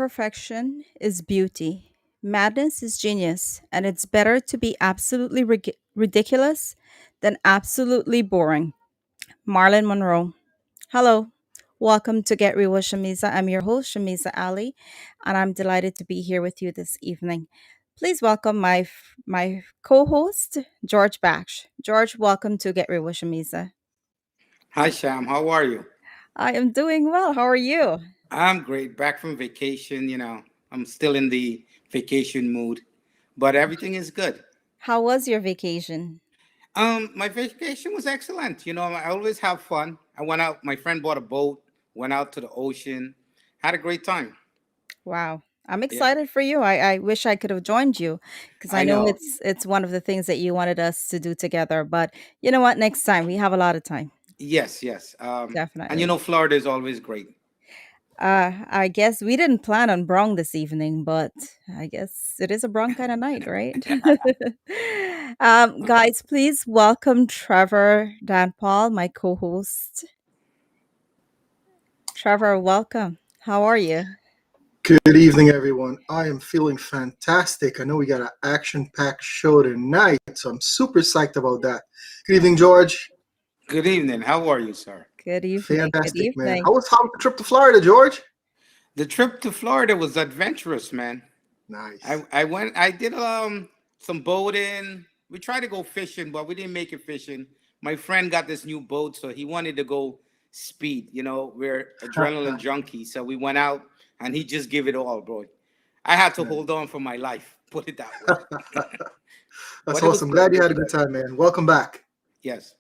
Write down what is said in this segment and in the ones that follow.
Imperfection is beauty. Madness is genius, and it's better to be absolutely ridiculous than absolutely boring. Marlon Monroe. Hello. Welcome to Get Real with Shameeza. I'm your host, Shameeza Ali, and I'm delighted to be here with you this evening. Please welcome my co-host, George Baksh. George, welcome to Get Real with Shameeza. Hi, Sham. How are you? I am doing well. How are you? I'm great. Back from vacation. I'm still in the vacation mood, but everything is good. How was your vacation? My vacation was excellent. I always have fun. I went out. My friend bought a boat. Went out to the ocean. Had a great time. Wow. I'm Yeah, excited for you. I wish I could have joined you because I I know know. it's one of the things that you wanted us to do together. But you know what? Next time we have a lot of time. Yes, yes. And Definitely. Florida is always great. I guess we didn't plan on brung this evening, but I guess it is a brung kind of night, right? Guys, please welcome Trevor Dan Paul, my co-host. Trevor, welcome. How are you? Good evening, everyone. I am feeling fantastic. I know we got an action-packed show tonight, so I'm super psyched about that. Good evening, George. Good evening. How are you, sir? Good evening. Good Fantastic, man. evening. How was the trip to Florida, George? The trip to Florida was adventurous, man. Nice. I went. I did some boating. We tried to go fishing, but we didn't make it fishing. My friend got this new boat, so he wanted to go speed. We're adrenaline junkies, so we went out and he just gave it all, bro. I had to hold on for my life. Put it that way. That's But it was awesome. good. Glad you had a good time, man. Welcome back. Yes.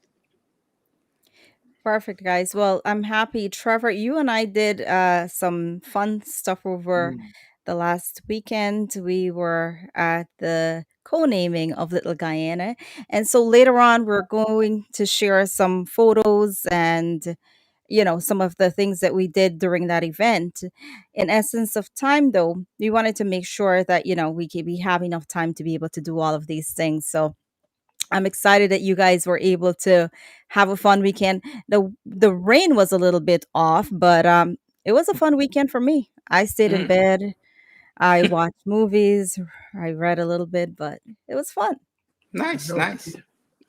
Perfect, guys. Well, I'm happy. Trevor, you and I did some fun stuff over Mm. the last weekend. We were at the co-naming of Little Guyana. And so later on, we're going to share some photos and, some of the things that we did during that event. In essence of time, though, we wanted to make sure that, we have enough time to be able to do all of these things. So I'm excited that you guys were able to have a fun weekend. The rain was a little bit off, but it was a fun weekend for me. I stayed in Mm. bed, I watched movies, I read a little bit, but it was fun. Nice, No, nice.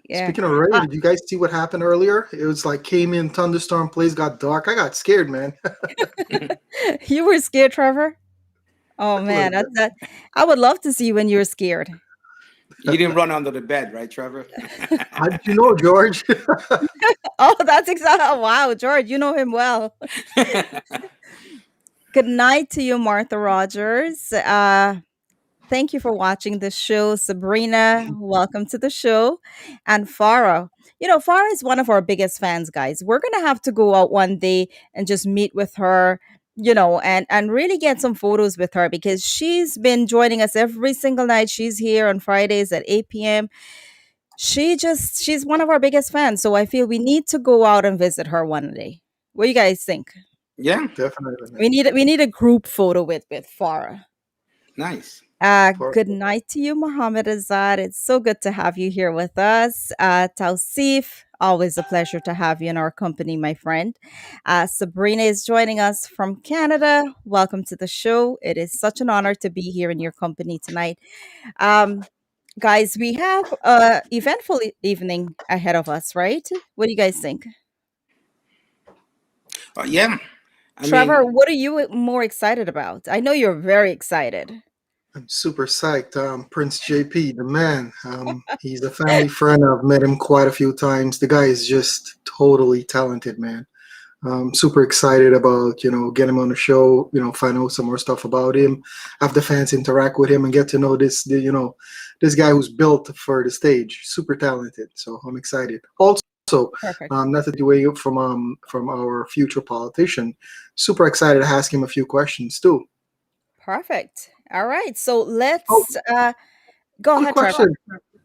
Yeah. speaking of rain, Uh, did you guys see what happened earlier? It was like came in thunderstorm, place got dark. I got scared, man. you were scared, Trevor? Oh A little man, bit. that I would love to see when you're scared. You didn't run under the bed, right, Trevor? How did you know, George? Oh, that's exactly. Wow, George, you know him well. Good night to you, Martha Rogers. Thank you for watching the show, Sabrina. Welcome to the show. And Farah. Farah is one of our biggest fans, guys. We're going to have to go out one day and just meet with her, and really get some photos with her because she's been joining us every single night. She's here on Fridays at 8 p.m. She's one of our biggest fans. So I feel we need to go out and visit her one day. What do you guys think? Yeah, Definitely, man. We need a group photo with Farah. nice. For Good night to you, Mohammed Azad. It's so good to have you here with us. Tausif, always a pleasure to have you in our company, my friend. Sabrina is joining us from Canada. Welcome to the show. It is such an honor to be here in your company tonight. Um, Guys, we have a eventful evening ahead of us, right? What do you guys think? Yeah. I Trevor, mean, what are you more excited about? I know you're very excited. I'm super psyched. Prince JP, the man. He's a family friend. I've met him quite a few times. The guy is just totally talented, man. Super excited about get him on the show. Find out some more stuff about him. Have the fans interact with him and get to know this guy who's built for the stage. Super talented. So I'm excited. Also, Perfect. not to take away from our future politician. Super excited to ask him a few questions too. Perfect. All right. So Oh, let's go quick ahead, Trevor. question.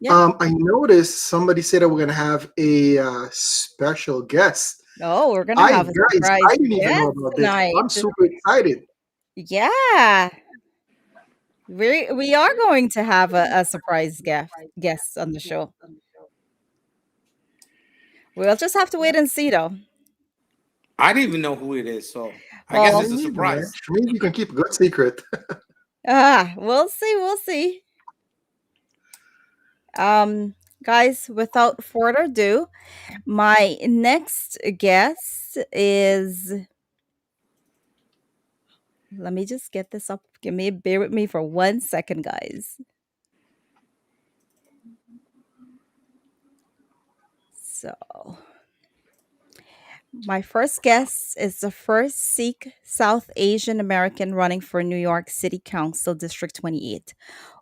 Yeah. I noticed somebody said that we're gonna have a special guest. Oh, we're gonna I have a guys, surprise I didn't even know guest about this. tonight. I'm super excited. Yeah. We are going to have a surprise guest on the show. We'll just have to wait and see though. I didn't even know who it is. So, I guess it's Well, a Maybe, man. surprise. Maybe you can keep a good secret. we'll see, we'll see. Um, guys, without further ado, my next guest is, let me just get this up. Bear with me for 1 second, guys. So, my first guest is the first Sikh South Asian American running for New York City Council District 28,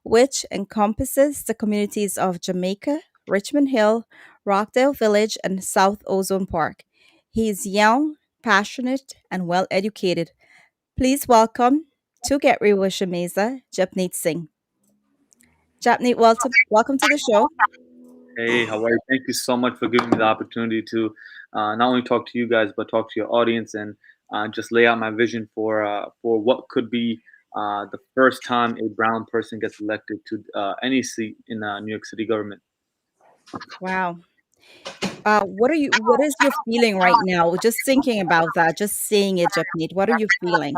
which encompasses the communities of Jamaica, Richmond Hill, Rockdale Village, and South Ozone Park. He is young, passionate, and well educated. Please welcome, to get real with Shameeza, Japneet Singh. Japneet, welcome to the show. Hey, how are you? Thank you so much for giving me the opportunity to not only talk to you guys, but talk to your audience and just lay out my vision for what could be the first time a brown person gets elected to any seat in New York City government. Wow. What is your feeling right now? Just thinking about that, just saying it, Japneet. What are you feeling?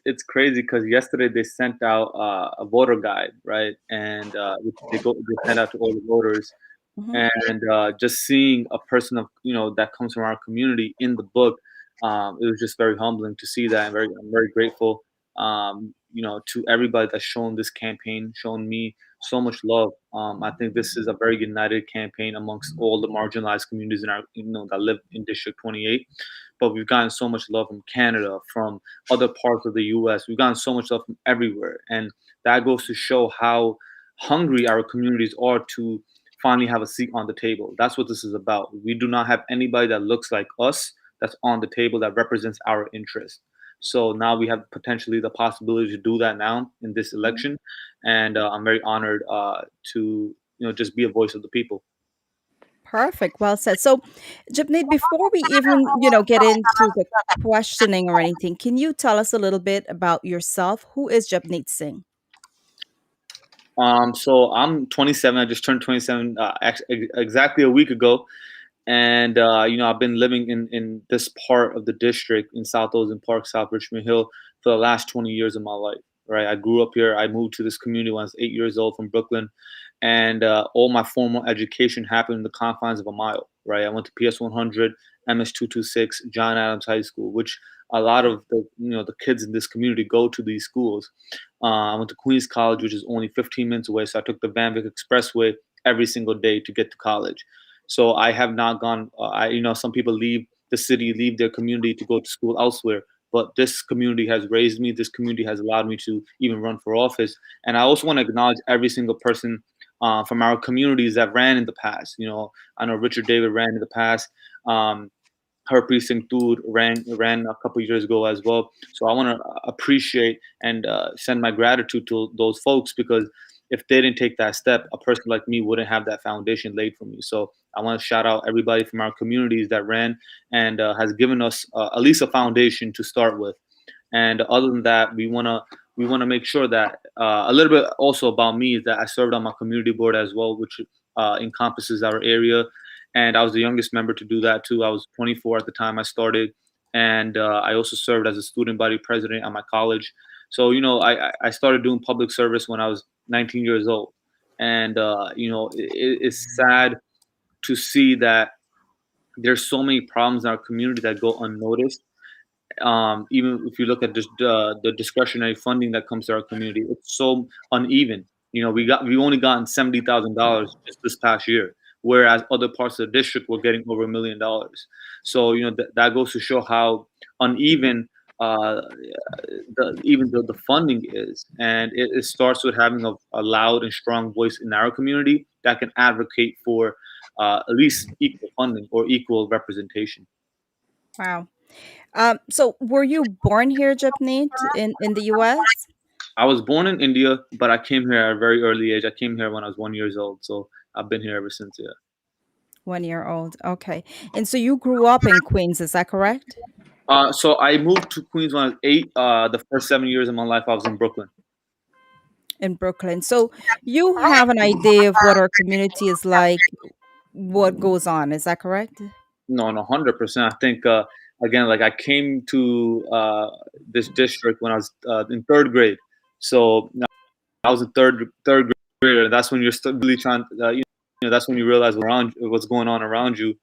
It's crazy because yesterday they sent out a voter guide, right? And which they sent out to all the voters, Mhm. and just seeing a person of that comes from our community in the book, it was just very humbling to see that. And I'm very grateful, to everybody that's shown this campaign, shown me so much love. I think this is a very united campaign amongst all the marginalized communities in our that live in District 28. But we've gotten so much love from Canada, from other parts of the U.S. We've gotten so much love from everywhere, and that goes to show how hungry our communities are to finally have a seat on the table. That's what this is about. We do not have anybody that looks like us that's on the table that represents our interest. So now we have potentially the possibility to do that now in this election, and I'm very honored to just be a voice of the people. Perfect. Well said. So, Japneet, before we even, get into the questioning or anything, can you tell us a little bit about yourself? Who is Japneet Singh? So I'm 27. I just turned 27 exactly a week ago, and I've been living in this part of the district in South Ozen Park, South Richmond Hill, for the last 20 years of my life. Right, I grew up here. I moved to this community when I was 8 years old from Brooklyn, and all my formal education happened in the confines of a mile. Right, I went to PS 100, MS 226, John Adams High School, which a lot of the kids in this community go to these schools. I went to Queens College, which is only 15 minutes away, so I took the Van Vyck Expressway every single day to get to college. So I have not gone. Some people leave the city, leave their community to go to school elsewhere. But this community has raised me. This community has allowed me to even run for office. And I also want to acknowledge every single person from our communities that ran in the past. I know Richard David ran in the past. Her precinct dude ran a couple years ago as well. So I want to appreciate and send my gratitude to those folks, because if they didn't take that step, a person like me wouldn't have that foundation laid for me. So I want to shout out everybody from our communities that ran and has given us at least a foundation to start with. And other than that, we want to make sure that a little bit also about me is that I served on my community board as well, which encompasses our area, and I was the youngest member to do that too. I was 24 at the time I started, and I also served as a student body president at my college. So I started doing public service when I was 19 years old, and it's sad to see that there's so many problems in our community that go unnoticed. Even if you look at just the discretionary funding that comes to our community, it's so uneven. We only gotten $70,000 just this past year, whereas other parts of the district were getting over $1 million. So that goes to show how uneven uh, the funding is, and it starts with having a loud and strong voice in our community that can advocate for at least equal funding or equal representation. Wow. So were you born here, Japneet, in the US? I was born in India, but I came here at a very early age. I came here when I was 1 years old, so I've been here ever since. Yeah. 1 year old. Okay. And so you grew up in Queens, is that correct? So I moved to Queens when I was 8. The first 7 years of my life, I was in Brooklyn. In Brooklyn. So you have an idea of what our community is like, what goes on, is that correct? No, no, 100%. I think again, like I came to this district when I was in third grade. So I was a third grader. That's when you're still really trying. That's when you realize what's going on around you.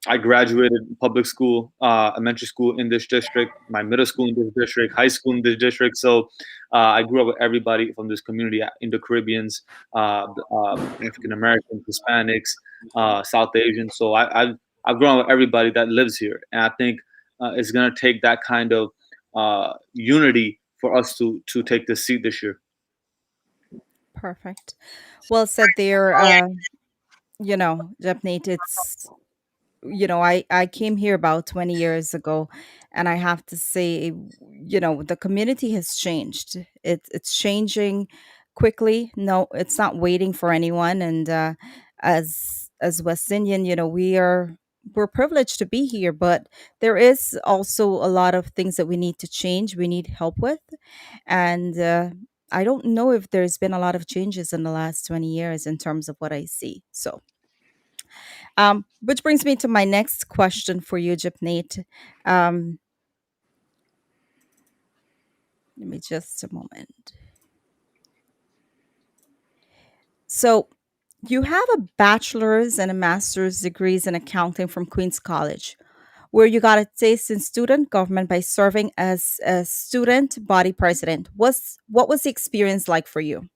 I graduated public school, elementary school in this district, my middle school in this district, high school in this district. So I grew up with everybody from this community: Indo-Caribbeans, African Americans, Hispanics, South Asians. So I've grown up with everybody that lives here, and I think it's gonna take that kind of unity for us to take this seat this year. Perfect. Well said there. Japneet, it's I came here about 20 years ago, and I have to say, the community has changed. It's changing quickly. No, it's not waiting for anyone. And as West Indian, we're privileged to be here, but there is also a lot of things that we need to change. We need help with, and I don't know if there's been a lot of changes in the last 20 years in terms of what I see. So which brings me to my next question for you, Japneet. Um, Give me just a moment. So, you have a bachelor's and a master's degrees in accounting from Queen's College, where you got a taste in student government by serving as a student body president. What was the experience like for you?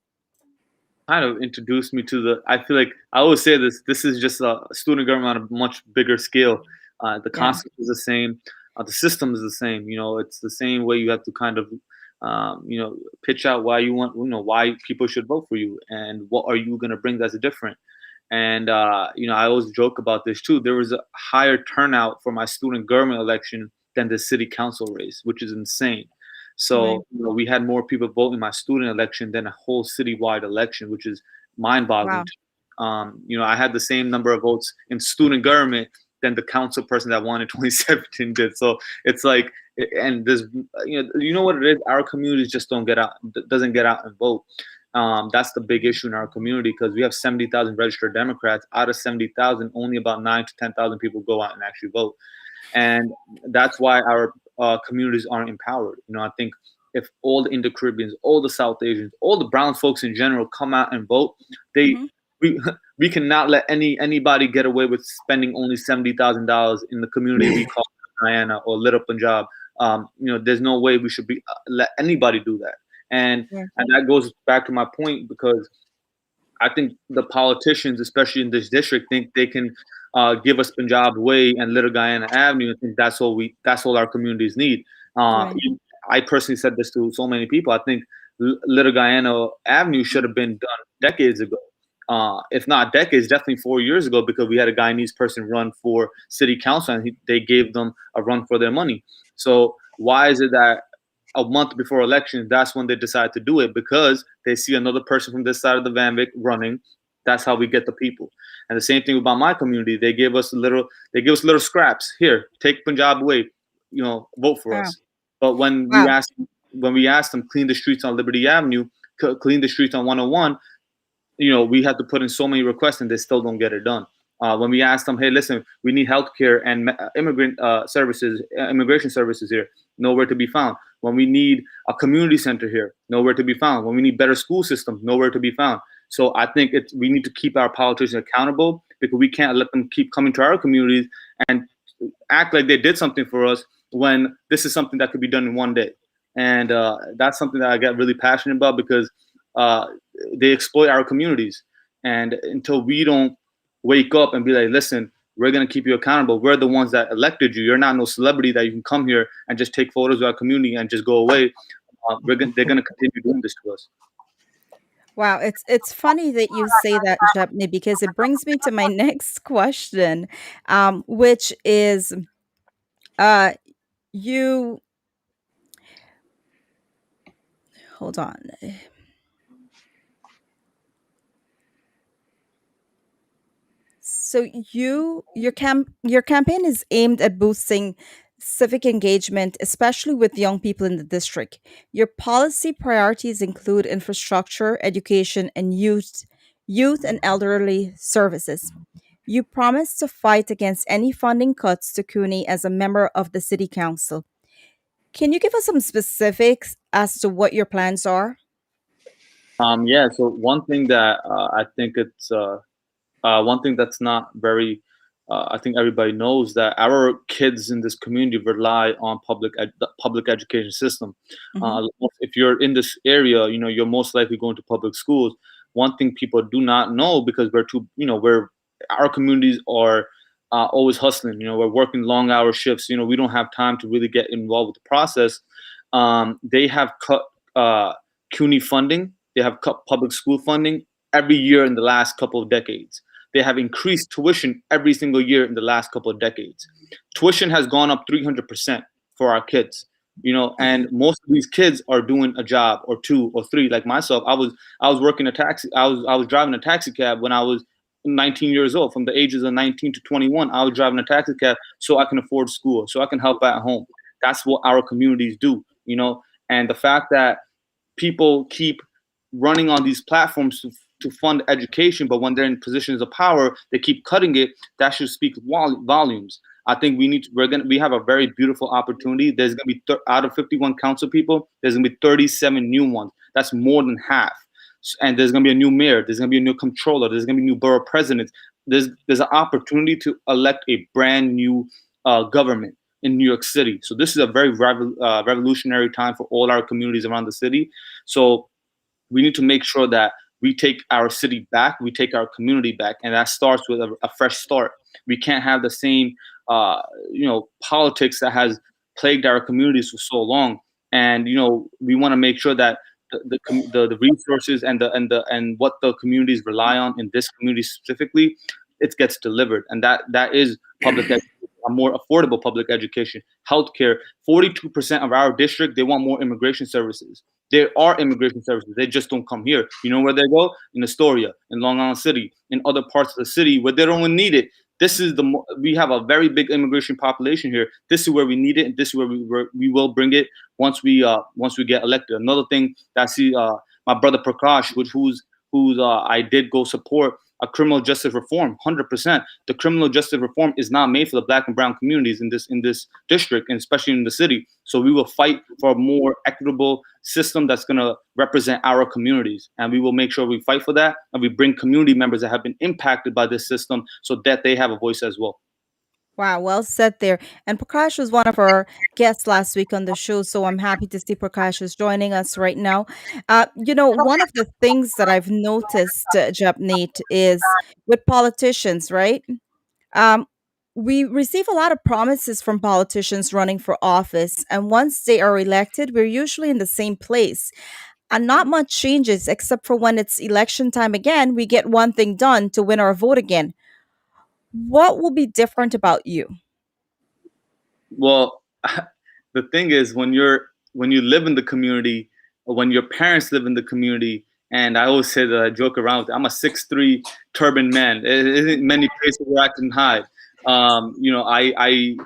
Kind of introduced me to the. I feel like I always say this. This is just a student government on a much bigger scale. The Yeah, concept is the same. The system is the same. It's the same way you have to kind of, pitch out why you want, why people should vote for you, and what are you going to bring that's different. And I always joke about this too. There was a higher turnout for my student government election than the city council race, which is insane. right. So we had more people vote in my student election than a whole citywide election, which is mind-boggling. Wow. I had the same number of votes in student government than the council person that won in 2017 did. So it's like, and there's, what it is. Our communities just don't get out, doesn't get out and vote. That's the big issue in our community because we have 70,000 registered Democrats. Out of 70,000, only about 9 to 10,000 people go out and actually vote, and that's why our communities aren't empowered. I think if all the Indo-Caribbeans, all the South Asians, all the brown folks in general come out and vote, they Hmm. we we cannot let anybody get away with spending only $70,000 in the community we call Guyana or Little Punjab. There's no way we should be let anybody do that, and Yeah. and that goes back to my point because I think the politicians, especially in this district, think they can give us Punjab Way and Little Guyana Avenue. I think that's all our communities need. Uh, Right. I personally said this to so many people. I think Little Guyana Avenue should have been done decades ago. If not decades, definitely 4 years ago, because we had a Guyanese person run for city council and they gave them a run for their money. So why is it that a month before elections, that's when they decide to do it? Because they see another person from this side of the Vanvic running. That's how we get the people. And the same thing about my community. They give us little scraps. Here, take Punjab away, vote for Wow. us. But Wow. when we ask them clean the streets on Liberty Avenue, clean the streets on 101, we have to put in so many requests and they still don't get it done. When we ask them, hey, listen, we need healthcare and immigration services here, nowhere to be found. When we need a community center here, nowhere to be found. When we need better school systems, nowhere to be found. So I think we need to keep our politicians accountable because we can't let them keep coming to our communities and act like they did something for us when this is something that could be done in one day. And that's something that I get really passionate about because uh, they exploit our communities. And until we don't wake up and be like, listen, we're going to keep you accountable. We're the ones that elected you. You're not no celebrity that you can come here and just take photos of our community and just go away. They're going to continue doing this to us. Wow, it's funny that you say that, Japneet, because it brings me to my next question, which is, uh, you hold on. So your campaign is aimed at boosting civic engagement, especially with young people in the district. Your policy priorities include infrastructure, education, and youth and elderly services. You promised to fight against any funding cuts to CUNY as a member of the city council. Can you give us some specifics as to what your plans are? Yeah. So one thing that I think it's one thing that's not very, I think everybody knows that our kids in this community rely on the public education system. Hmm. If you're in this area, you know you're most likely going to public schools. One thing people do not know, because we're too, we're our communities are always hustling. You know, we're working long hour shifts. You know, we don't have time to really get involved with the process. They have cut CUNY funding. They have cut public school funding every year in the last couple of decades. They have increased tuition every single year in the last couple of decades. Tuition has gone up 300% for our kids. You know, and most of these kids are doing a job or two or three. Like myself, I was working a taxi. I was driving a taxi cab when I was 19 years old. From the ages of 19 to 21, I was driving a taxi cab so I can afford school, so I can help at home. That's what our communities do. You know, and the fact that people keep running on these platforms to fund education, but when they're in positions of power, they keep cutting it. That should speak volumes. I think we have a very beautiful opportunity. There's gonna be out of 51 council people, there's gonna be 37 new ones. That's more than half. And there's gonna be a new mayor. There's gonna be a new controller. There's gonna be new borough presidents. There's an opportunity to elect a brand new government in New York City. So this is a very revolutionary time for all our communities around the city. So we need to make sure that we take our city back, we take our community back, and that starts with a fresh start. We can't have the same, politics that has plagued our communities for so long. And we want to make sure that the resources and what the communities rely on in this community specifically, it gets delivered, and that is public education, a more affordable public education, healthcare. 42% of our district, they want more immigration services. There are immigration services. They just don't come here. You know where they go? In Astoria, in Long Island City, in other parts of the city where they don't even need it. We have a very big immigration population here. This is where we need it, and this is where we will bring it once we get elected. Another thing that I see, my brother Prakash, who's I did go support a criminal justice reform. 100%. The criminal justice reform is not made for the black and brown communities in this district, and especially in the city. So we will fight for a more equitable system that's going to represent our communities, and we will make sure we fight for that, and we bring community members that have been impacted by this system so that they have a voice as well. Wow, well said there. And Prakash was one of our guests last week on the show, so I'm happy to see Prakash is joining us right now. One of the things that I've noticed, Japneet, is with politicians, right? Um, we receive a lot of promises from politicians running for office, and once they are elected, we're usually in the same place. And not much changes except for when it's election time again, we get one thing done to win our vote again. What will be different about you? Well, the thing is, when you live in the community, or when your parents live in the community, and I always say that I joke around with it, I'm a 6'3" turban man. There isn't many places where I can hide. I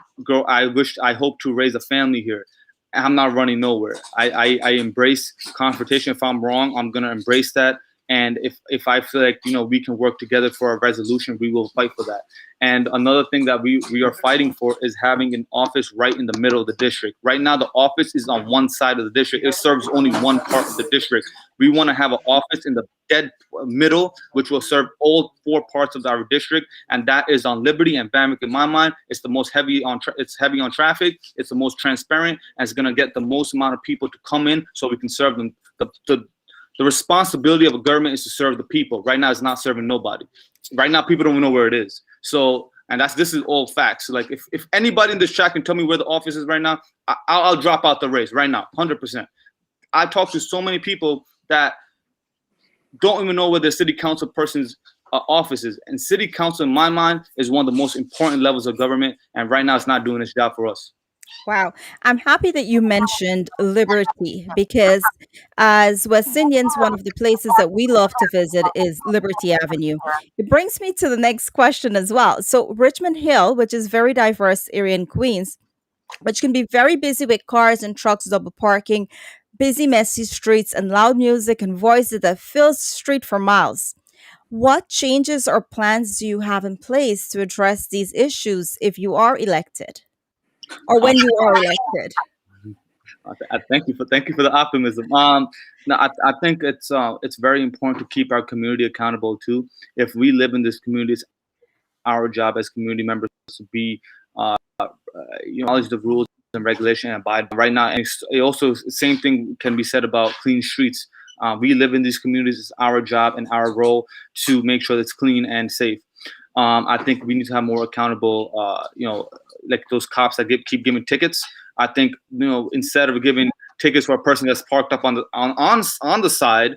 hope to raise a family here. I'm not running nowhere. I embrace confrontation. If I'm wrong, I'm gonna embrace that. And if I feel like we can work together for a resolution, we will fight for that. And another thing that we are fighting for is having an office right in the middle of the district. Right now, the office is on one side of the district. It serves only one part of the district. We want to have an office in the dead middle, which will serve all four parts of our district, and that is on Liberty and Bamberg. In my mind, it's the most heavy on it's heavy on traffic. It's the most transparent, and it's going to get the most amount of people to come in, so we can serve them. The responsibility of a government is to serve the people. Right now, it's not serving nobody. Right now, people don't even know where it is. So, and this is all facts. Like, if anybody in this chat can tell me where the office is right now, I'll drop out the race right now, 100%. I talk to so many people that don't even know where the city council person's office is. And city council, in my mind, is one of the most important levels of government. And right now, it's not doing its job for us. Wow. I'm happy that you mentioned Liberty because, as West Indians, one of the places that we love to visit is Liberty Avenue. It brings me to the next question as well. So, Richmond Hill, which is very diverse area in Queens, which can be very busy with cars and trucks double parking, busy, messy streets, and loud music and voices that fills the street for miles. What changes or plans do you have in place to address these issues if you are elected or Uh, when you are elected? thank you for the optimism. No, I think it's very important to keep our community accountable too. If we live in this community, it's our job as community members to be acknowledge the rules and regulation and abide right now. And it also same thing can be said about clean streets. We live in these communities. It's our job and our role to make sure it's clean and safe. I think we need to have more accountable, like those cops that keep giving tickets. I think instead of giving tickets for a person that's parked up on the side,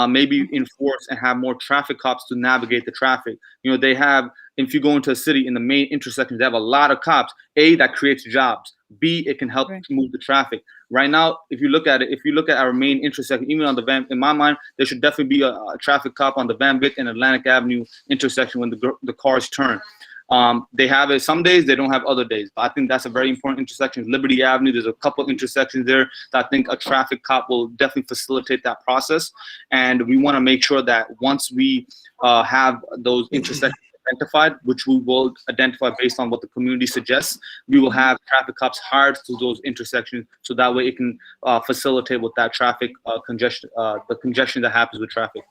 maybe enforce and have more traffic cops to navigate the traffic. They have, if you go into a city in the main intersections, they have a lot of cops. A, that creates jobs. B, it can help Right. move the traffic. Right now, if you look at our main intersection, even on the Van, in my mind, there should definitely be a traffic cop on the Van Vick and Atlantic Avenue intersection when the cars turn. They have it some days, they don't have other days. But I think that's a very important intersection. Liberty Avenue, there's a couple intersections there that I think a traffic cop will definitely facilitate that process. And we want to make sure that once we have those intersections identified, which we will identify based on what the community suggests, we will have traffic cops hired to those intersections, so that way it can facilitate with that traffic congestion, the congestion that happens with traffic.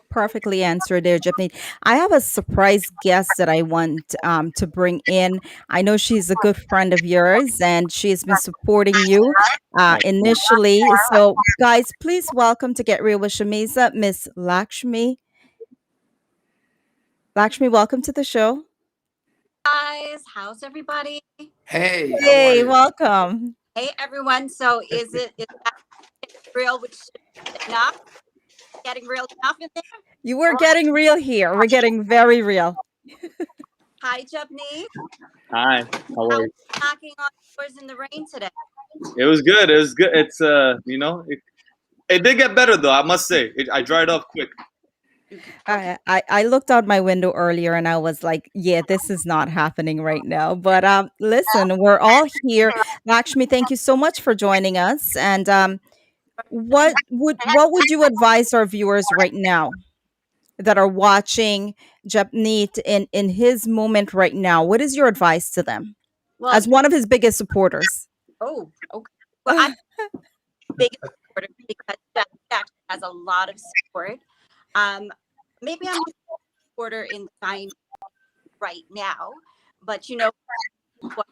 Perfectly answered there, Japneet. I have a surprise guest that I want to bring in. I know she's a good friend of yours and she has been supporting you initially. So, guys, please welcome to Get Real with Shameeza, Miss Lakshmi. Lakshmi, welcome to the show. Guys, how's everybody? Hey, how are Hey, you? welcome. Hey everyone. So is that real which enough? Getting real enough in there? You were getting real here. We're getting very real. Hi Japneet. Hi, how How are was you? knocking on doors in the rain today? It was good. It was good. It's it did get better though. I must say, I dried off quick. Okay. I looked out my window earlier and I was like, yeah, this is not happening right now. But listen, we're all here. Lakshmi, thank you so much for joining us. And what would you advise our viewers right now that are watching Japneet in his moment right now? What is your advice to them Well, as one of his biggest supporters? oh, okay. Well, I'm the biggest supporter because Japneet actually has a lot of support. Um, maybe I'm his supporter in sign right now, but what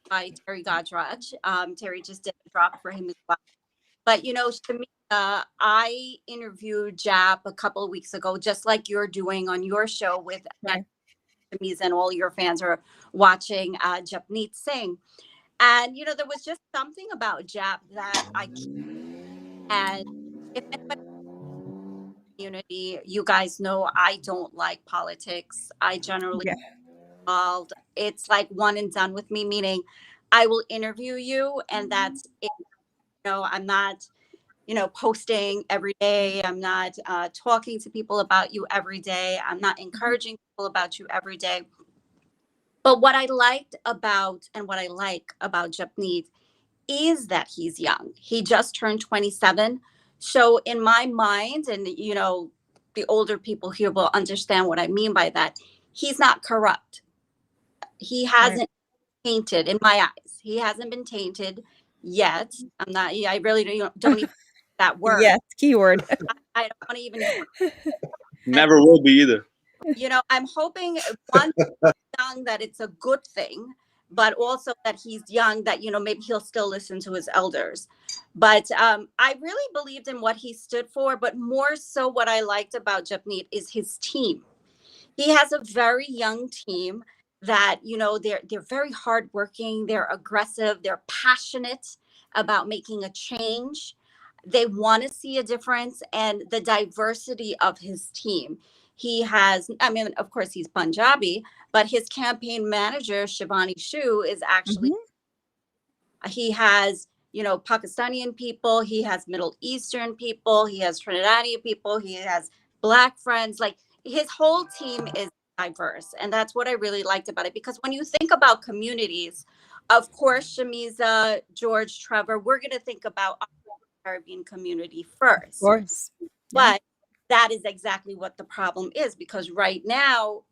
by Terry Godraj. Terry just did a drop for him as well. But Shamika, I interviewed Jap a couple of weeks ago, just like you're doing on your show with Right. Shameeza, and all your fans are watching Japneet Singh. And there was just something about Jap that and if anybody in the community, you guys know I don't like politics. I generally Yeah. involved. It's like one and done with me, meaning I will interview you and that's it. I'm not posting every day. I'm not talking to people about you every day. I'm not encouraging people about you every day. But what I liked about and what I like about Japneet is that he's young. He just turned 27. So in my mind, and the older people here will understand what I mean by that, he's not corrupt. He Right. hasn't tainted in my eyes. He hasn't been tainted yet. I'm not. I really don't even that word. Yes, keyword. I don't want to even hear it. Never will be either. I'm hoping one young that it's a good thing, but also that he's young that maybe he'll still listen to his elders. But I really believed in what he stood for. But more so, what I liked about Japneet is his team. He has a very young team that they're very hardworking, they're aggressive, they're passionate about making a change. They want to see a difference, and the diversity of his team. He has, I mean, of course, he's Punjabi, but his campaign manager, Shivani Shu, is actually, Mhm. he has, Pakistani people, he has Middle Eastern people, he has Trinidadian people, he has Black friends. Like his whole team is diverse. And that's what I really liked about it. Because when you think about communities, of course, Shamiza, George, Trevor, we're going to think about our Caribbean community Of first. course. Yeah. But that is exactly what the problem is, because right now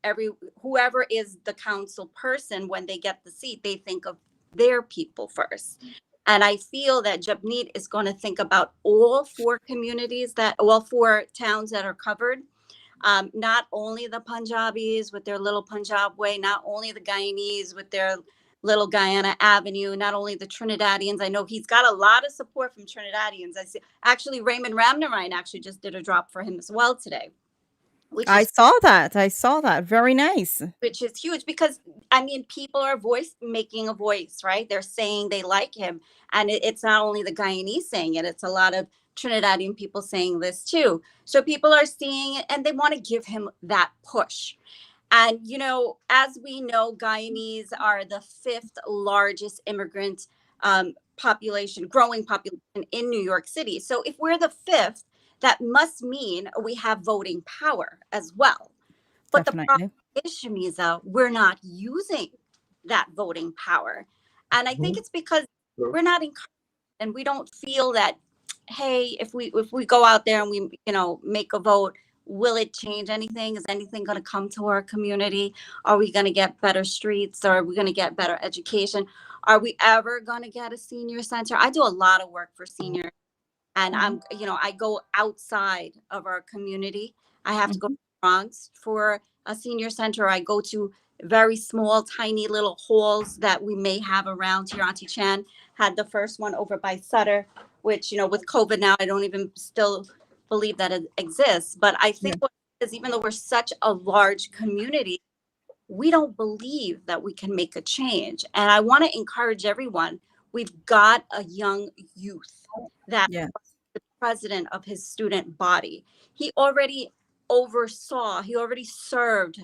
whoever is the council person, when they get the seat, they think of their people first. And I feel that Japneet is going to think about all four towns that are covered. Not only the Punjabis with their little Punjab way, not only the Guyanese with their little Guyana Avenue, not only the Trinidadians. I know he's got a lot of support from Trinidadians. I see. Actually, Raymond Ramnarine actually just did a drop for him as well today, which I is saw that. I saw that. Very nice. huge, because I mean, people are making a voice, right? They're saying they like him, and it's not only the Guyanese saying it; it's a lot of Trinidadian people saying this too. So people are seeing it, and they want to give him that push. And, as we know, Guyanese are the fifth largest immigrant growing population in New York City. So if we're the fifth, that must mean we have voting power as well. But the problem Definitely. is, Shameeza, we're not using that voting power. And I think it's because we're not encouraged, and we don't feel that, hey, if we go out there and we make a vote, will it change anything? Is anything going to come to our community? Are we going to get better streets? Or are we going to get better education? Are we ever going to get a senior center? I do a lot of work for seniors, and Mhm. I go outside of our community. I have to go to Mhm. the Bronx for a senior center. I go to very small, tiny little halls that we may have around here. Auntie Chan had the first one over by Sutter, which, with COVID now, I don't even still believe that it exists. But I Yeah. think what it is, even though we're such a large community, we don't believe that we can make a change. And I want to encourage everyone. We've got a young youth that Yeah. the president of his student body. He already served,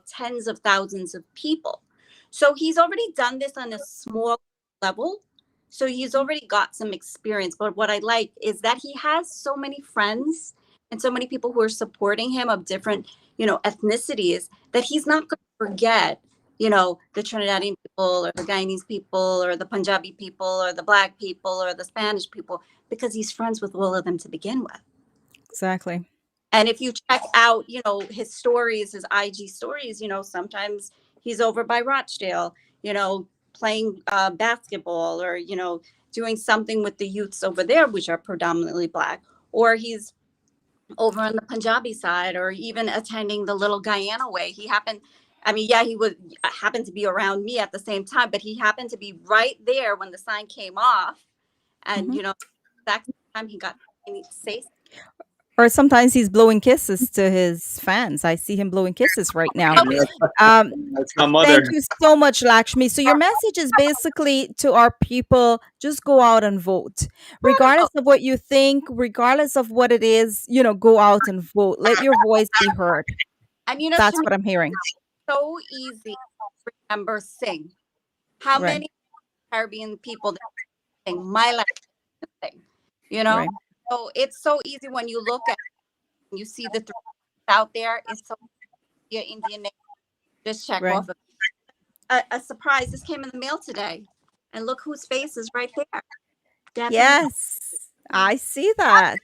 tens of thousands of people. So he's already done this on a small level. So he's already got some experience. But what I like is that he has so many friends and so many people who are supporting him of different, ethnicities, that he's not going to forget, the Trinidadian people or the Guyanese people or the Punjabi people or the Black people or the Spanish people, because he's friends with all of them to begin with. Exactly. And if you check out, his stories, his IG stories, sometimes he's over by Rochdale, playing basketball, or, doing something with the youths over there, which are predominantly Black, or he's over on the Punjabi side, or even attending the Little Guyana Way. I mean, yeah, he would happen to be around me at the same time, but he happened to be right there when the sign came off. And, Mhm. back time he got to say, Or sometimes he's blowing kisses to his fans. I see him blowing kisses right now. oh, Um, That's My mother. Thank you so much, Lakshmi. So your message is basically to our people: just go out and vote, no. regardless of what you think, regardless of what it is. Go out and vote. Let your voice be heard. And, That's Shami, what I'm hearing. so easy to remember Sing. How Right. many Caribbean people that sing my language sing, you know? Right. So it's so easy when you look at, you see the three out there. It's so your Indian name. Just check Right. off a surprise. This came in the mail today. And look whose face is right there. Japanese. Yes, I see that.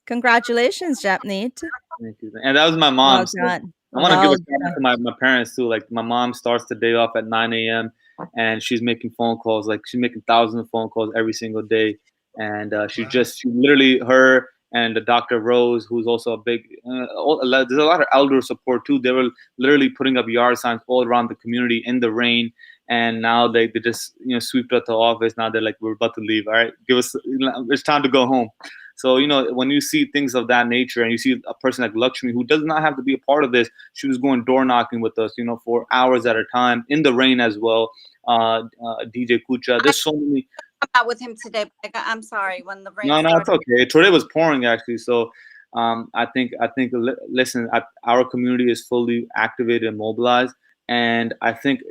Congratulations, Japneet. Thank you. And that was my Well mom. So done. I want to give Well a shout out done. to my parents too. Like my mom starts the day off at 9 a.m. and she's making phone calls. Like she's making thousands of phone calls every single day. And she literally, her and the Dr. Rose, who's also a big, there's a lot of elder support too. They were literally putting up yard signs all around the community in the rain. And now they just, swept up the office. Now they're like, we're about to leave. All right, it's time to go home. So, when you see things of that nature and you see a person like Lakshmi, who does not have to be a part of this, she was going door knocking with us, for hours at a time in the rain as well. DJ Kucha, I there's so many. come out with him today, but I'm sorry, when the rain No, no, it's started. okay. Today was pouring actually, so listen, our community is fully activated and mobilized, and I think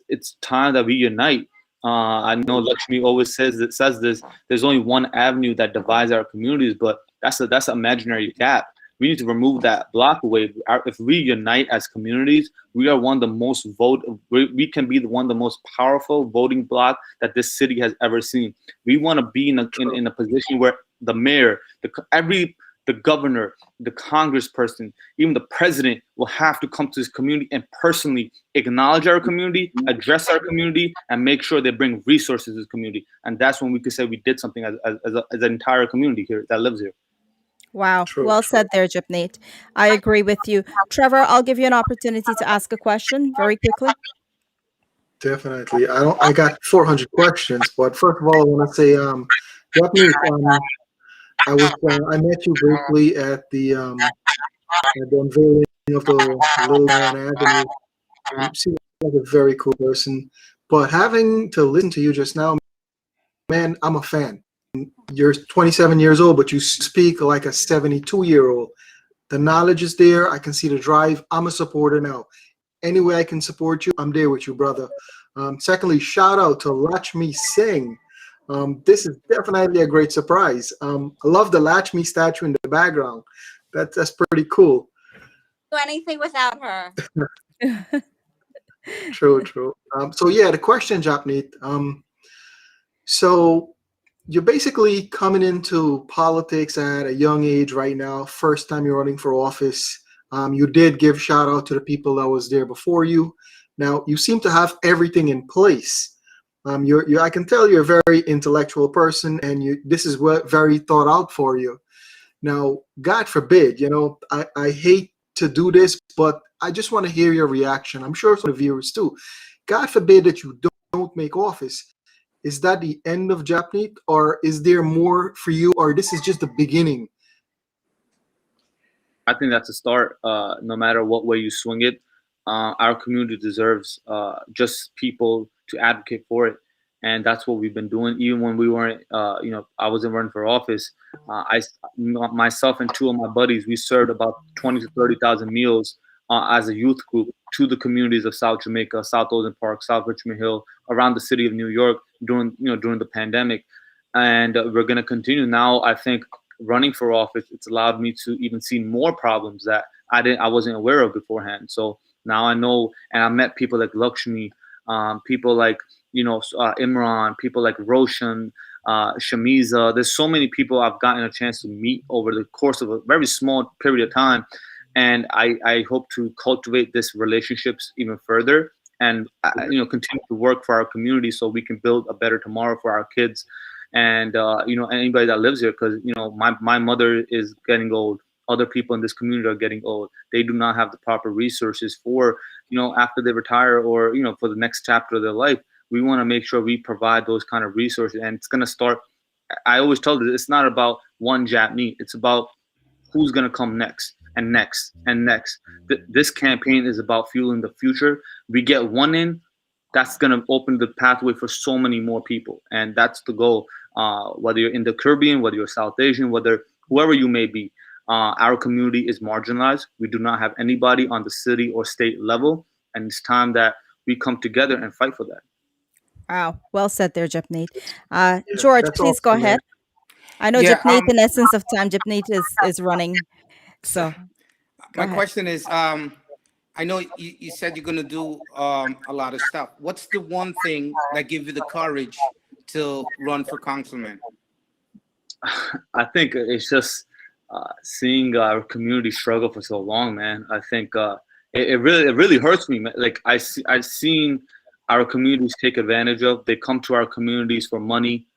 it's time that we unite. I know Lakshmi always says this. There's only one avenue that divides our communities, but that's an imaginary gap. We need to remove that block away. If we unite as communities, we are one of the most We can be one of the most powerful voting bloc that this city has ever seen. We want to be in a position where the mayor, the governor, the congressperson, even the president will have to come to this community and personally acknowledge our community, address our community, and make sure they bring resources to the community. And that's when we could say we did something as an entire community here that lives here. Wow. True, Well true. said there, Japneet. I agree with you. Trevor, I'll give you an opportunity to ask a question very quickly. Definitely. I got 400 questions, but first of all, I want to say, Japanese, I met you briefly at the unveiling of the Little Diana Avenue. You seem like a very cool person, but having to listen to you just now, man, I'm a fan. You're 27 years old, but you speak like a 72-year-old. The knowledge is there. I can see the drive. I'm a supporter now. Any way I can support you, I'm there with you, brother. Secondly, shout out to Lakshmi Singh. This is definitely a great surprise. I love the Lakshmi statue in the background. That's pretty cool. Do anything without her. True, true. So yeah, the question, Japneet. So you're basically coming into politics at a young age right now. First time you're running for office. You did give shout out to the people that was there before you. Now you seem to have everything in place. I can tell you're a very intellectual person, and this is what very thought out for you. Now, God forbid, I hate to do this, but I just want to hear your reaction. I'm sure some of the viewers too. God forbid that you don't make office. Is that the end of Japneet, or is there more for you, or this is just the beginning? I think that's a start. No matter what way you swing it, our community deserves just people to advocate for it, and that's what we've been doing. Even when we weren't, I wasn't running for office. Myself and two of my buddies, we served about 20 to 30,000 meals as a youth group to the communities of South Jamaica, South Ocean Park, South Richmond Hill, around the city of New York during the pandemic, and we're going to continue. Now, I think running for office, it's allowed me to even see more problems that I wasn't aware of beforehand. So now I know, and I met people like Lakshmi, people like Imran, people like Roshan, Shameeza. There's so many people I've gotten a chance to meet over the course of a very small period of time, and I hope to cultivate this relationships even further, and continue to work for our community so we can build a better tomorrow for our kids, and anybody that lives here, because my mother is getting old. Other people in this community are getting old. They do not have the proper resources for after they retire, or for the next chapter of their life. We want to make sure we provide those kind of resources, and it's going to start. I always tell them it's not about one Japneet. It's about who's going to come next and next and next. This campaign is about fueling the future. We get one in, that's going to open the pathway for so many more people, and that's the goal. Whether you're in the Caribbean, whether you're South Asian, whether whoever you may be, our community is marginalized. We do not have anybody on the city or state level, and it's time that we come together and fight for that. Wow. Well said there, Japneet. Yeah, George, that's please go awesome, man. ahead. I know Yeah. Japneet, in essence of time, Japneet is running. So So go my ahead. question is, I know you said you're gonna do a lot of stuff. What's the one thing that gives you the courage to run for councilman? I think it's just seeing our community struggle for so long, man. I think it really hurts me, man. Like I've seen our communities take advantage of. They come to our communities for money.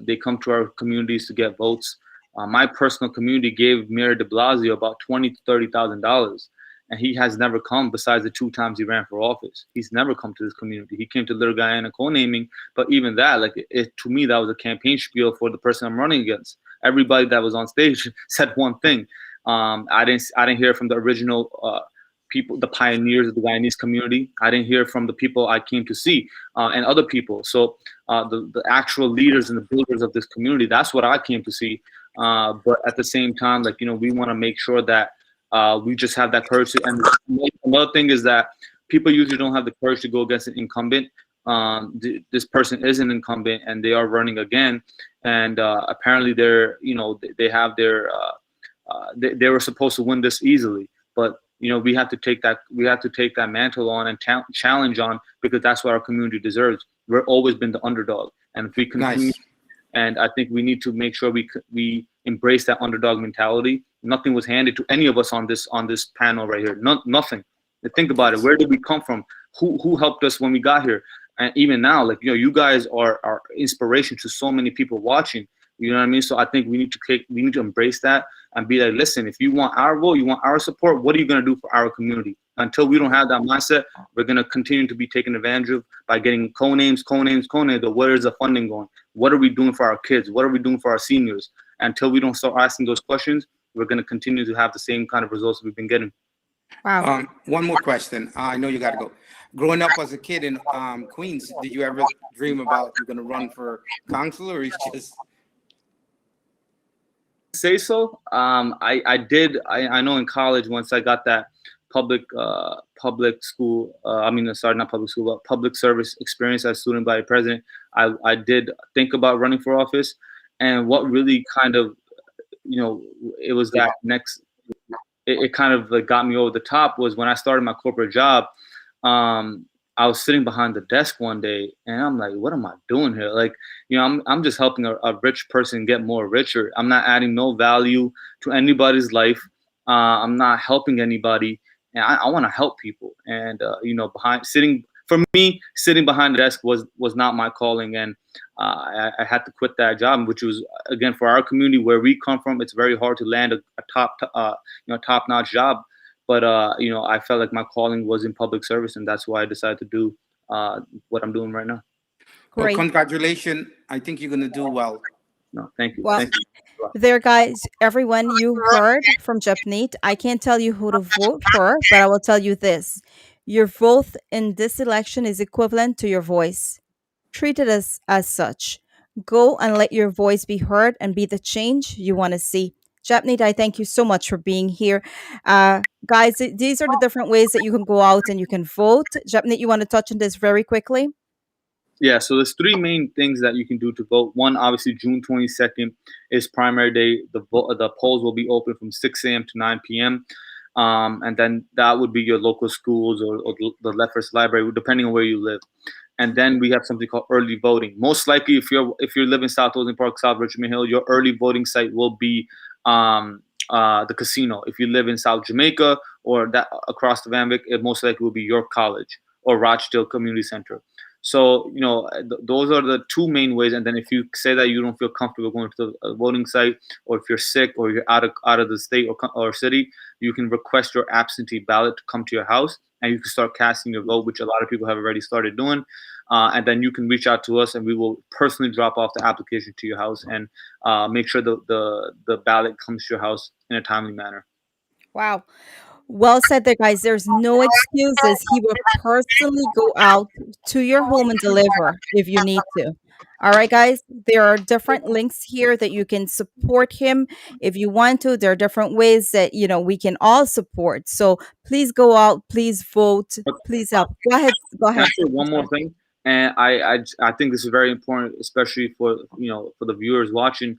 They come to our communities to get votes. My personal community gave Mayor De Blasio about $20,000 to $30,000, and he has never come. Besides the 2 times he ran for office, he's never come to this community. He came to Little Guyana co-naming, but even that, like to me, that was a campaign spiel for the person I'm running against. Everybody that was on stage said one thing. I didn't hear from the original people, the pioneers of the Guyanese community. I didn't hear from the people I came to see, and other people. So the actual leaders and the builders of this community, that's what I came to see. But at the same time, like, we want to make sure that we just have that courage. And another thing is that people usually don't have the courage to go against an incumbent. This person is an incumbent and they are running again. And apparently they have their, they were supposed to win this easily. But we have to take that mantle on and challenge on, because that's what our community deserves. We've always been the underdog, and if we continue, Nice. and I think we need to make sure we embrace that underdog mentality. Nothing was handed to any of us on this panel right here. Nothing. Think about it. Where did we come from? Who helped us when we got here? And even now, like, you guys are inspiration to so many people watching. You know what I mean? So I think we need to embrace that and be like, listen, if you want our vote, you want our support, what are you going to do for our community? Until we don't have that mindset, we're going to continue to be taken advantage of by getting co-names. But where is the funding going? What are we doing for our kids? What are we doing for our seniors? Until we don't start asking those questions, we're going to continue to have the same kind of results we've been getting. Wow. One more question. I know you got to go. Growing up as a kid in Queens, did you ever dream about you're going to run for council, or you just say so? I did. I know in college, once I got that public school, not public school, but public service experience as student body president, I did think about running for office. And what really kind of, it was that next, it kind of like got me over the top was when I started my corporate job. I was sitting behind the desk one day and I'm like, what am I doing here? Like, I'm just helping a rich person get more richer. I'm not adding no value to anybody's life. I'm not helping anybody. And I want to help people. And, sitting behind the desk was not my calling. And I had to quit that job, which was, again, for our community where we come from, it's very hard to land a top-notch job. But, I felt like my calling was in public service, and that's why I decided to do what I'm doing right now. Well, congratulations. I think you're going to do well. No, thank you. Well, thank you. there, guys, everyone, you heard from Japneet. I can't tell you who to vote for, but I will tell you this. Your vote in this election is equivalent to your voice. Treat it as such. Go and let your voice be heard and be the change you want to see. Japneet, I thank you so much for being here. Guys, these are the different ways that you can go out and you can vote. Japneet, you want to touch on this very quickly? Yeah, so there's three main things that you can do to vote. One, obviously, June 22nd is primary day. The polls will be open from 6 a.m. to 9 p.m. And then that would be your local schools or the Lefferts Library, depending on where you live. And then we have something called early voting. Most likely, if you live in South Ocean Park, South Richmond Hill, your early voting site will be the casino. If you live in South Jamaica or that across the Van Wyck, it most likely will be York College or Rochdale Community Center. So, those are the two main ways. And then if you say that you don't feel comfortable going to the voting site, or if you're sick or you're out of the state or city, you can request your absentee ballot to come to your house and you can start casting your vote, which a lot of people have already started doing. And then you can reach out to us and we will personally drop off the application to your house and make sure the ballot comes to your house in a timely manner. Wow. Well said there, guys. There's no excuses. He will personally go out to your home and deliver if you need to. All right, guys. There are different links here that you can support him if you want to. There are different ways that we can all support. So please go out, please vote, please help. Go ahead. Go ahead. One more thing, and I think this is very important, especially for for the viewers watching.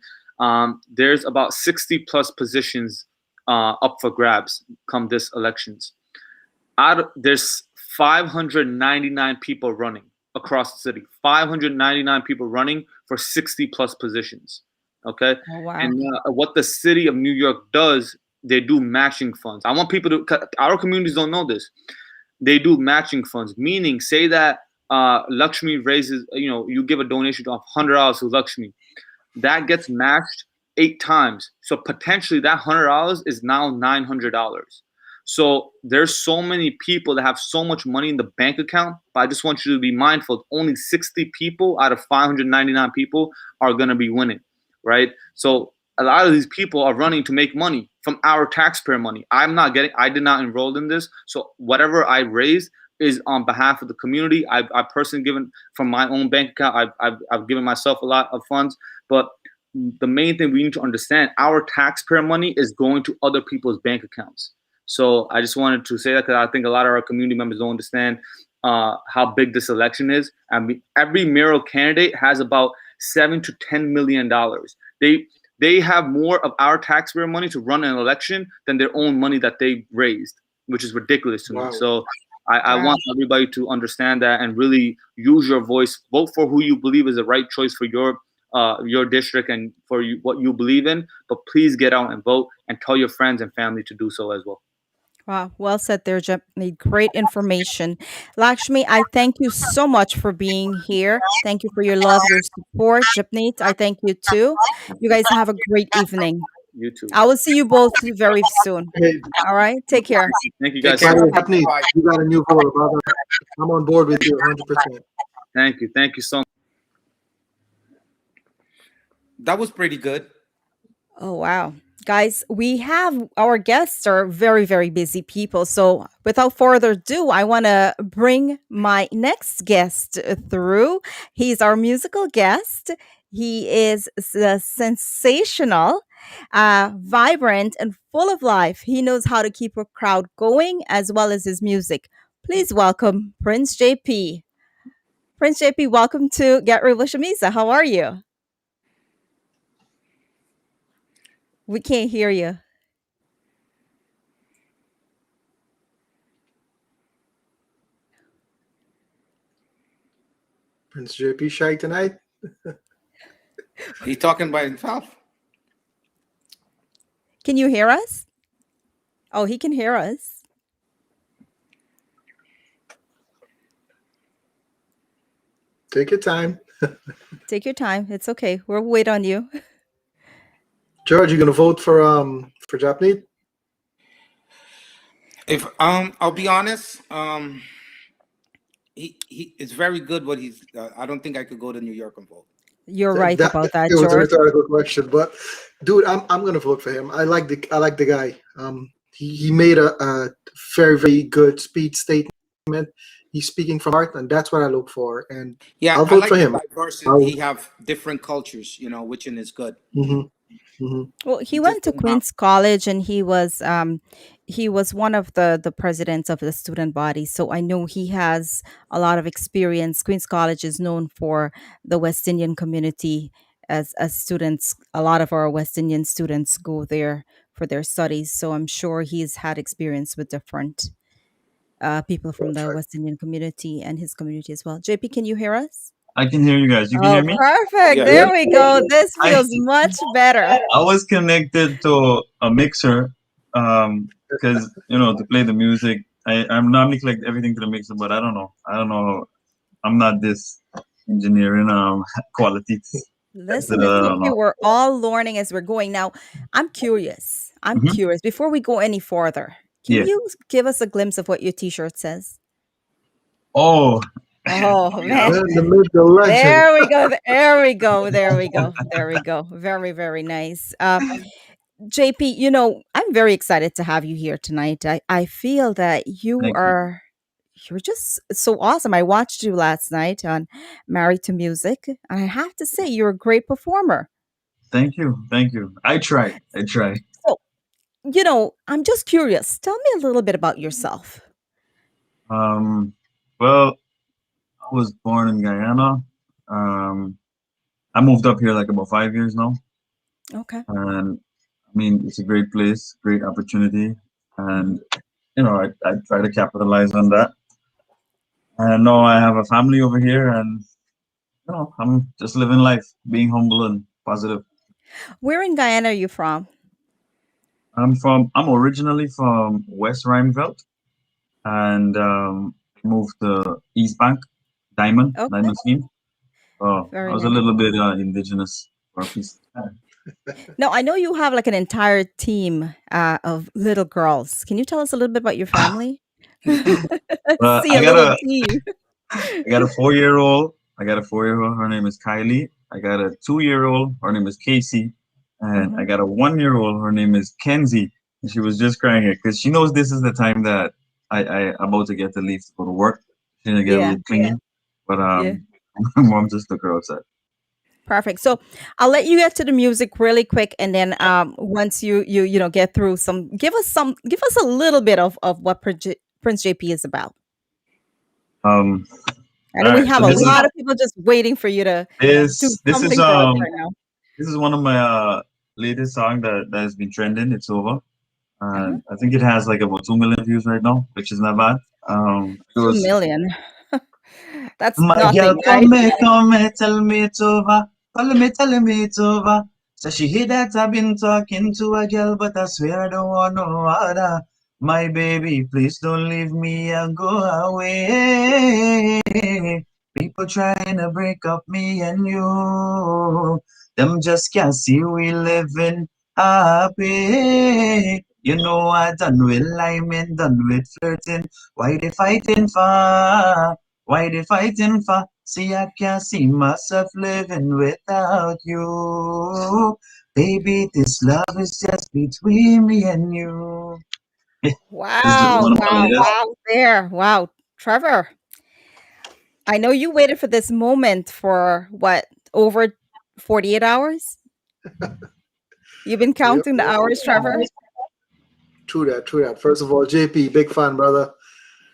There's about 60 plus positions up for grabs come this elections. There's 599 people running across the city. 599 people running for 60 plus positions. Okay. Oh, wow. And what the city of New York does, they do matching funds. I want people to. Our communities don't know this. They do matching funds, meaning say that Lakshmi raises. You give a donation of $100 to Lakshmi, that gets matched 8 times. So potentially that $100 is now $900. So there's so many people that have so much money in the bank account, but I just want you to be mindful. Only 60 people out of 599 people are going to be winning, right? So a lot of these people are running to make money from our taxpayer money. I did not enroll in this. So whatever I raise is on behalf of the community. I've personally given from my own bank account. I've given myself a lot of funds, but the main thing we need to understand, our taxpayer money is going to other people's bank accounts. So I just wanted to say that because I think a lot of our community members don't understand how big this election is. I mean, every mayoral candidate has about $7 to $10 million. They have more of our taxpayer money to run an election than their own money that they raised, which is ridiculous to me. So I want everybody to understand that and really use your voice. Vote for who you believe is the right choice for your your district and for you, what you believe in. But please get out and vote, and tell your friends and family to do so as well. Wow, well said there, Japneet. Great information. Lakshmi, I thank you so much for being here. Thank you for your love, your support. Japneet, I thank you too. You guys have a great evening. You too. I will see you both very soon. Hey, All right, take care. Thank you Take guys care. so much. Japanese, Bye. you got a new voter, brother. I'm on board with you 100%. Thank you. Thank you so much. That was pretty good. Oh, wow. Guys, we have our guests are very, very busy people. So without further ado, I want to bring my next guest through. He's our musical guest. He is sensational, vibrant, and full of life. He knows how to keep a crowd going as well as his music. Please welcome Prince JP. Prince JP, welcome to Get Real with Shameeza. How are you? We can't hear you. Prince JP shy tonight. He's talking by himself. Can you hear us? Oh, he can hear us. Take your time. Take your time. It's okay. We'll wait on you. George, you gonna vote for Japneet? If I'll be honest, he it's very good, but he's. I don't think I could go to New York and vote. You're right about that, it was a George. rhetorical question, but dude, I'm gonna vote for him. I like the guy. He made a very, very good speech statement. He's speaking from heart, and that's what I look for. And Yeah, I'll I vote like for the him. diversity. He have different cultures, which is good. Well, he He went just to don't have. Queens College and he was one of the presidents of the student body. So I know he has a lot of experience. Queens College is known for the West Indian community as students. A lot of our West Indian students go there for their studies. So I'm sure he's had experience with different people from the West Indian community and his community as well. JP, can you hear us? I can hear you guys. You can Oh, hear me? perfect. Yeah, There yeah. we go. This I, feels much better. I was connected to a mixer because, to play the music. I'm normally connect everything to the mixer, but I don't know. I'm not this engineering quality. Listen, I it's don't okay. know. We're all learning as we're going. Now, I'm curious. Mhm. Before we go any further, can Yeah. you give us a glimpse of what your t-shirt says? Oh, Oh, man. The myth, the legend. There we go. There we go. There we go. There we go. Very, very nice. JP, I'm very excited to have you here tonight. I feel that thank you. you're just so awesome. I watched you last night on Married to Music, and I have to say you're a great performer. Thank you. Thank you. I try. So, I'm just curious. Tell me a little bit about yourself. Well, I was born in Guyana. I moved up here like about 5 years now. Okay. And I mean, it's a great place, great opportunity. And, I try to capitalize on that. And now I have a family over here and, I'm just living life, being humble and positive. Where in Guyana are you from? I'm originally from West Rheinveld and moved to East Bank, Diamond Okay. scheme. I Very was a nice. little bit indigenous for a piece. Now, I know you have like an entire team of little girls. Can you tell us a little bit about your family? See I a got little a team. I got a 4-year-old. Her name is Kylie. I got a 2-year-old. Her name is Casey. And I Mhm. got a 1-year-old. Her name is Kenzie. And she was just crying here because she knows this is the time that I about to get to leave to go to work. She's gonna get a Yeah. little clingy. But Yeah. my mom just took her outside. Perfect. So I'll let you get to the music really quick, and then once you get through give us a little bit of what Prince JP is about. Um, I know all we right. have So a lot of people just waiting for you to do this is something for us right now. this is one of my latest song that has been trending. It's over. Uh-huh. I think it has like about 2 million views right now, which is not bad. It 2 was million. That's my girl, nothing, right? come, tell me it's over. Tell me it's over. So she hear that I've been talking to a girl, but I swear I don't want no other. My baby, please don't leave me and go away. People trying to break up me and you. Them just can't see we living happy. You know I done with liming, done with flirting. Why they fighting for? Why they fighting for? See, I can't see myself living without you. Baby, this love is just between me and you. This is Wow, one of my wow, latest. wow, there. Wow. Trevor, I know you waited for this moment for what, over 48 hours? You've been Yep, counting the yep. hours, Trevor? True that, true that. First of all, JP, big fan, brother.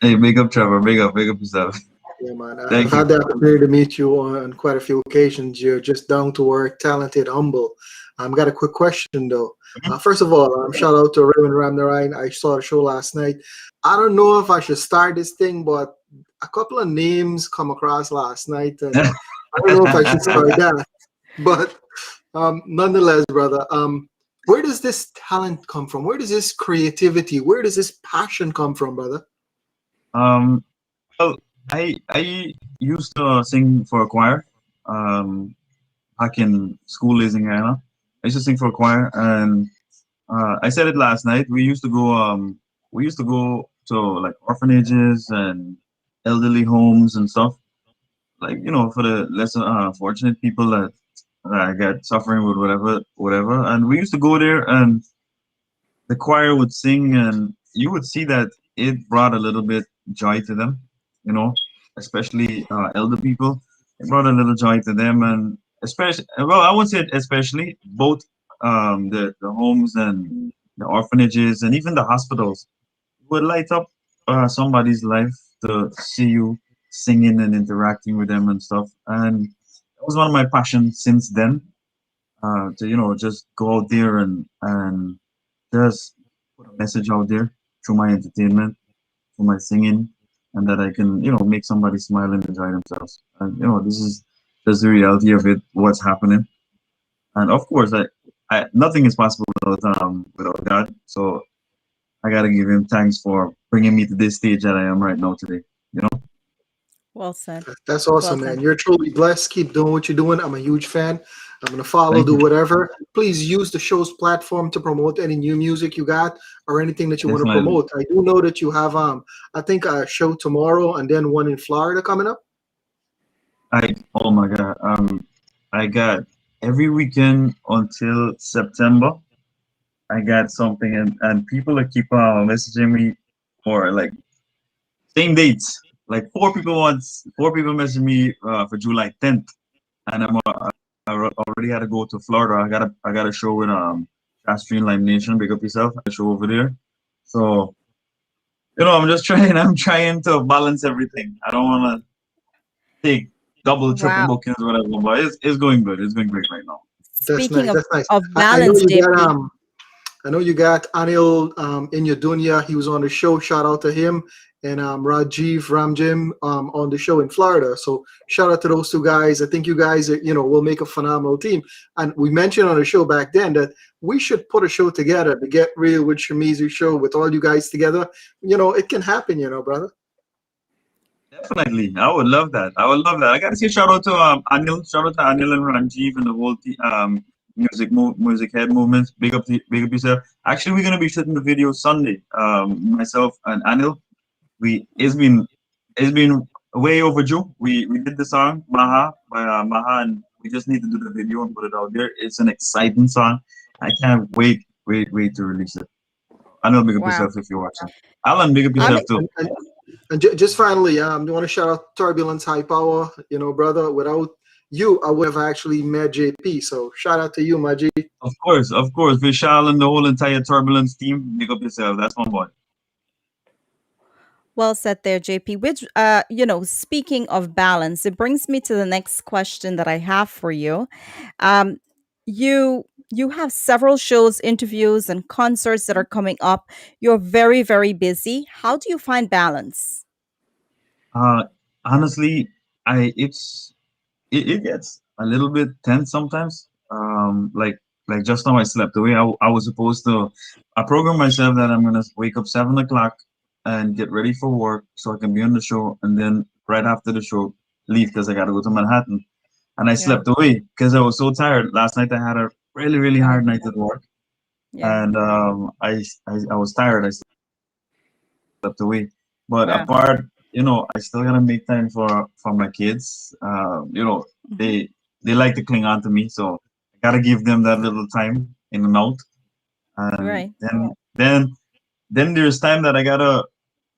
Hey, big up, Trevor. Big up yourself. Yeah, man. I've Thank you. had the opportunity to meet you on quite a few occasions. You're just down to earth, talented, humble. Got a quick question though. First of all, shout out to Raymond Ramnarine. I saw the show last night. I don't know if I should start this thing, but a couple of names come across last night, and I don't know if I should start that. But nonetheless, brother, where does this talent come from? Where does this creativity? Where does this passion come from, brother? um, well, I used to sing for a choir. Um, Back in school days in Guyana, I used to sing for a choir, and I said it last night. We used to go to like orphanages and elderly homes and stuff, like for the less fortunate people that get suffering with whatever. And we used to go there, and the choir would sing, and you would see that it brought a little bit joy to them, you know, especially elder people. It brought a little joy to them, and especially, well, I would say especially both the homes and the orphanages and even the hospitals would light up somebody's life to see you singing and interacting with them and stuff. And that was one of my passions since then, to just go out there and just put a message out there through my entertainment, through my singing, and that I can, make somebody smile and enjoy themselves. And this is just the reality of it, what's happening. And of course, I nothing is possible without God. So I gotta give Him thanks for bringing me to this stage that I am right now today. You know, Well said. That's Well awesome, said. man. You're truly blessed. Keep doing what you're doing. I'm a huge fan. I'm gonna follow, thank do you. whatever. Please use the show's platform to promote any new music you got or anything that you want to Definitely. promote. I do know that you have I think a show tomorrow and then one in Florida coming up. Oh my God. I got every weekend until September. I got something, and people that keep messaging me for like same dates. Like four people messaging me for July 10th, and already had to go to Florida. I got a show with Shastri and Lime Nation. Big up yourself. A show over there. So I'm just trying. I'm trying to balance everything. I don't want to take double, triple Wow. bookings or whatever, but it's going good. It's going great right now. That's Speaking nice. of That's nice. I know balance, you got JP. I know you got Anil in your dunya. He was on the show. Shout out to him and Rajiv Ramjim on the show in Florida. So shout out to those two guys. I think you guys will make a phenomenal team. And we mentioned on the show back then that we should put a show together to get real with Shameeza show with all you guys together. It can happen. Brother. Definitely, I would love that. I would love that. I got to say shout out to Anil. Shout out to Anil and Ranjiv and the whole music head movement. Big up yourself. Actually, we're gonna be shooting the video Sunday. Myself and Anil. It's been way overdue. We did the song Maha by Maha, and we just need to do the video and put it out there. It's an exciting song. I can't wait to release it. Anil, big up Wow. yourself if you're watching. Alan, big up I'm yourself too. And just finally, you want to shout out Turbulence High Power, brother. Without you, I would have actually met JP. So shout out to you, my G. Of course. Vishal and the whole entire Turbulence team, big up yourself. That's my boy. well said there, JP. Which, speaking of balance, it brings me to the next question that I have for you. Um, you have several shows, interviews, and concerts that are coming up. You're very, very busy. How do you find balance? Uh, Honestly, I it's it gets a little bit tense sometimes. Like just now I slept away. I was supposed to. I programmed myself that I'm gonna wake up 7 o'clock and get ready for work so I can be on the show, and then right after the show leave because I gotta go to Manhattan. And I Yeah. slept away because I was so tired. Last night I had a really Oh, hard night at work, yeah. and I was tired. I slept away. But Wow. apart, I still gotta make time for my kids. Mhm. They like to cling on to me, so I gotta give them that little time in and out. And Right. then there's time that I gotta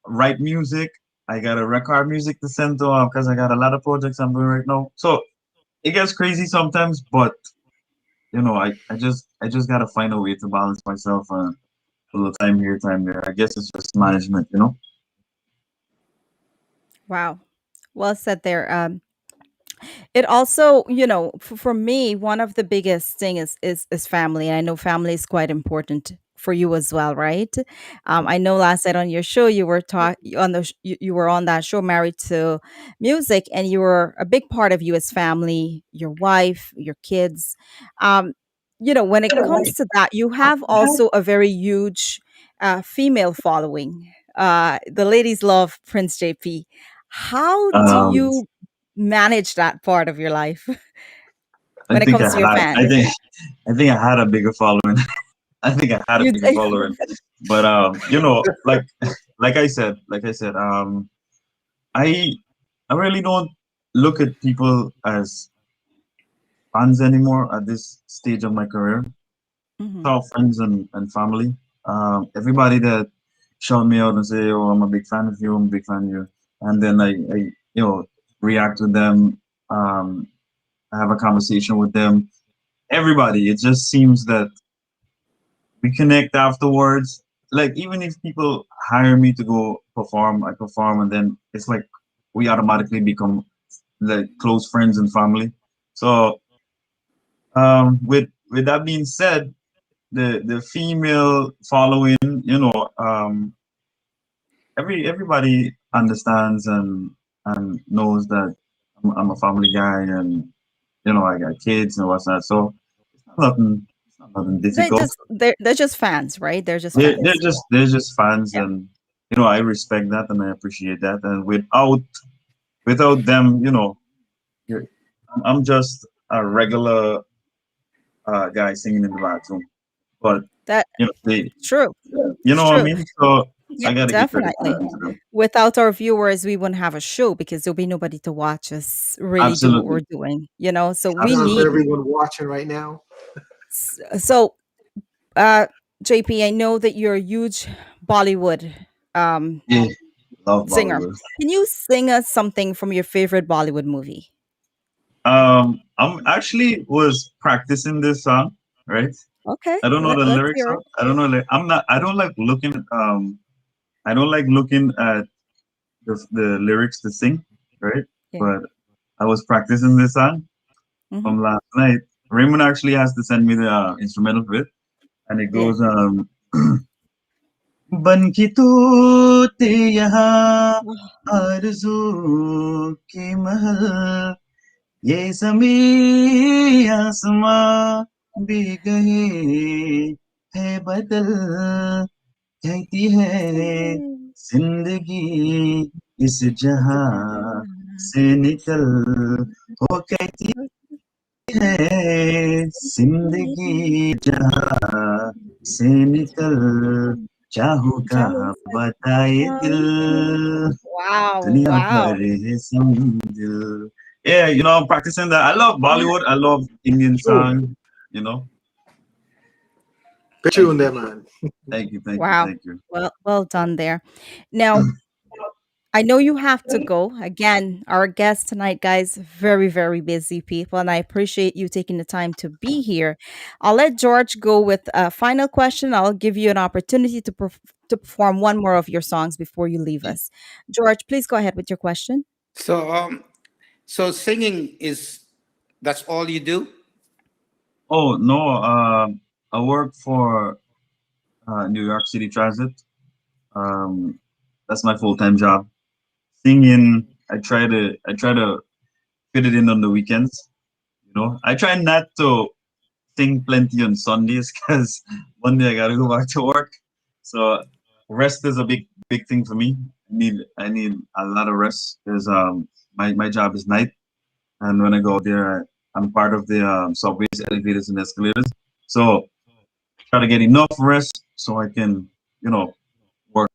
write music. I gotta record music to send to because I got a lot of projects I'm doing right now. So it gets crazy sometimes, but I just gotta find a way to balance myself and a little time here, time there. I guess it's just management. Wow. Well said there. It also, for me, one of the biggest thing is family. And I know family is quite important for you as well, right? I know last night on your show you were you were on that show, Married to Music, and you were a big part of you as family, your wife, your kids. Um, when it comes to that, you have also a very huge female following. The ladies love Prince JP. How do Um, you manage that part of your life I when it think I comes to your had. I fans? think I think I had a bigger following. I think I had a You bigger following. But like I said, I I really don't look at people as fans anymore at this stage of my career. Mhm. All friends and family. Everybody that shout me out and say, "Oh, I'm a big fan of you. I'm a big fan of you," and then I react with them. Um, I have a conversation with them. Everybody. It just seems that we connect afterwards. Like even if people hire me to go perform, I perform, and then it's like we automatically become like close friends and family. So with that being said, the female following, everybody understands and knows that I'm a family guy, and I got kids and what's that. So it's not nothing difficult. they're just fans, right? They're just They're fans. just fans, Yeah. and I respect that and I appreciate that. And without them, you're, I'm just a regular guy singing in the bathroom. But That they, true. you It's know what I true. mean. So Yeah, I gotta give credit definitely. to them. Without our viewers, we wouldn't have a show because there'll be nobody to watch us really do what we're Absolutely, doing. So we Shout out to need absolutely. everyone watching right now. so uh JP, I know that you're a huge Bollywood um Yeah, love singer. Bollywood. Can you sing us something from your favorite Bollywood movie? I'm actually was practicing this song, right? Okay, I don't know the let's lyrics. hear it. I don't know. I'm not. I don't like looking. I don't like looking at the lyrics to sing, right? Yeah. But I was practicing this song Hmm. from last night. Raymond actually has to send me the instrumental for it, and it Yeah. goes बन की तूते यहाँ आरज़ू के महल ये ज़मीं आसमां भी गए है बदल कहती है जिंदगी इस जहां से निकल वो कहती है जिंदगी जहां से निकल चाहूं कहाँ बताए दिल Wow, दुनिया wow. भर है समझ yeah, I'm practicing that. I love Bollywood. I love Indian Tune. song. You know, Big thank tune you, there, man. Wow. thank you. Well done there. Now, I know you have to go. Again, our guest tonight, guys, very, very busy people, and I appreciate you taking the time to be here. I'll let George go with a final question. I'll give you an opportunity to perform one more of your songs before you leave us. George, please go ahead with your question. So so singing is that's all you do? Oh no, I work for New York City Transit. Um, that's my full-time job. Singing, I try to fit it in on the weekends. I try not to sing plenty on Sundays because Monday I gotta go back to work. So rest is a big thing for me. I need a lot of rest because my job is night, and when I go out there, I'm part of the subways, elevators, and escalators. So try to get enough rest so I can work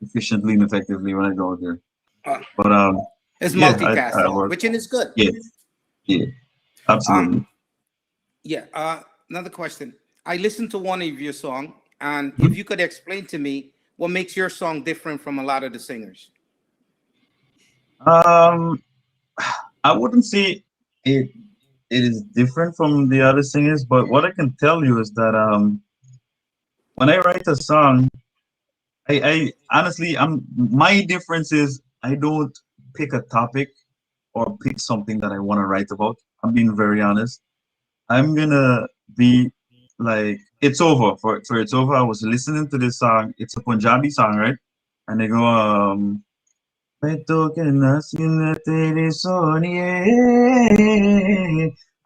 efficiently and effectively when I go out there. Uh, But it's yeah, I multitasking, work. which is good. Yeah, yeah, Um, absolutely. yeah. Another question. I listened to one of your song, and if Mhm. you could explain to me what makes your song different from a lot of the singers. Um, I wouldn't say it it is different from the other singers, but what I can tell you is that when I write a song, I honestly my difference is I don't pick a topic or pick something that I want to write about. I'm being very honest. I'm gonna be like it's over for it's over. I was listening to this song. It's a Punjabi song, right? And they go मैं तो कहना सीना तेरे सोनिए.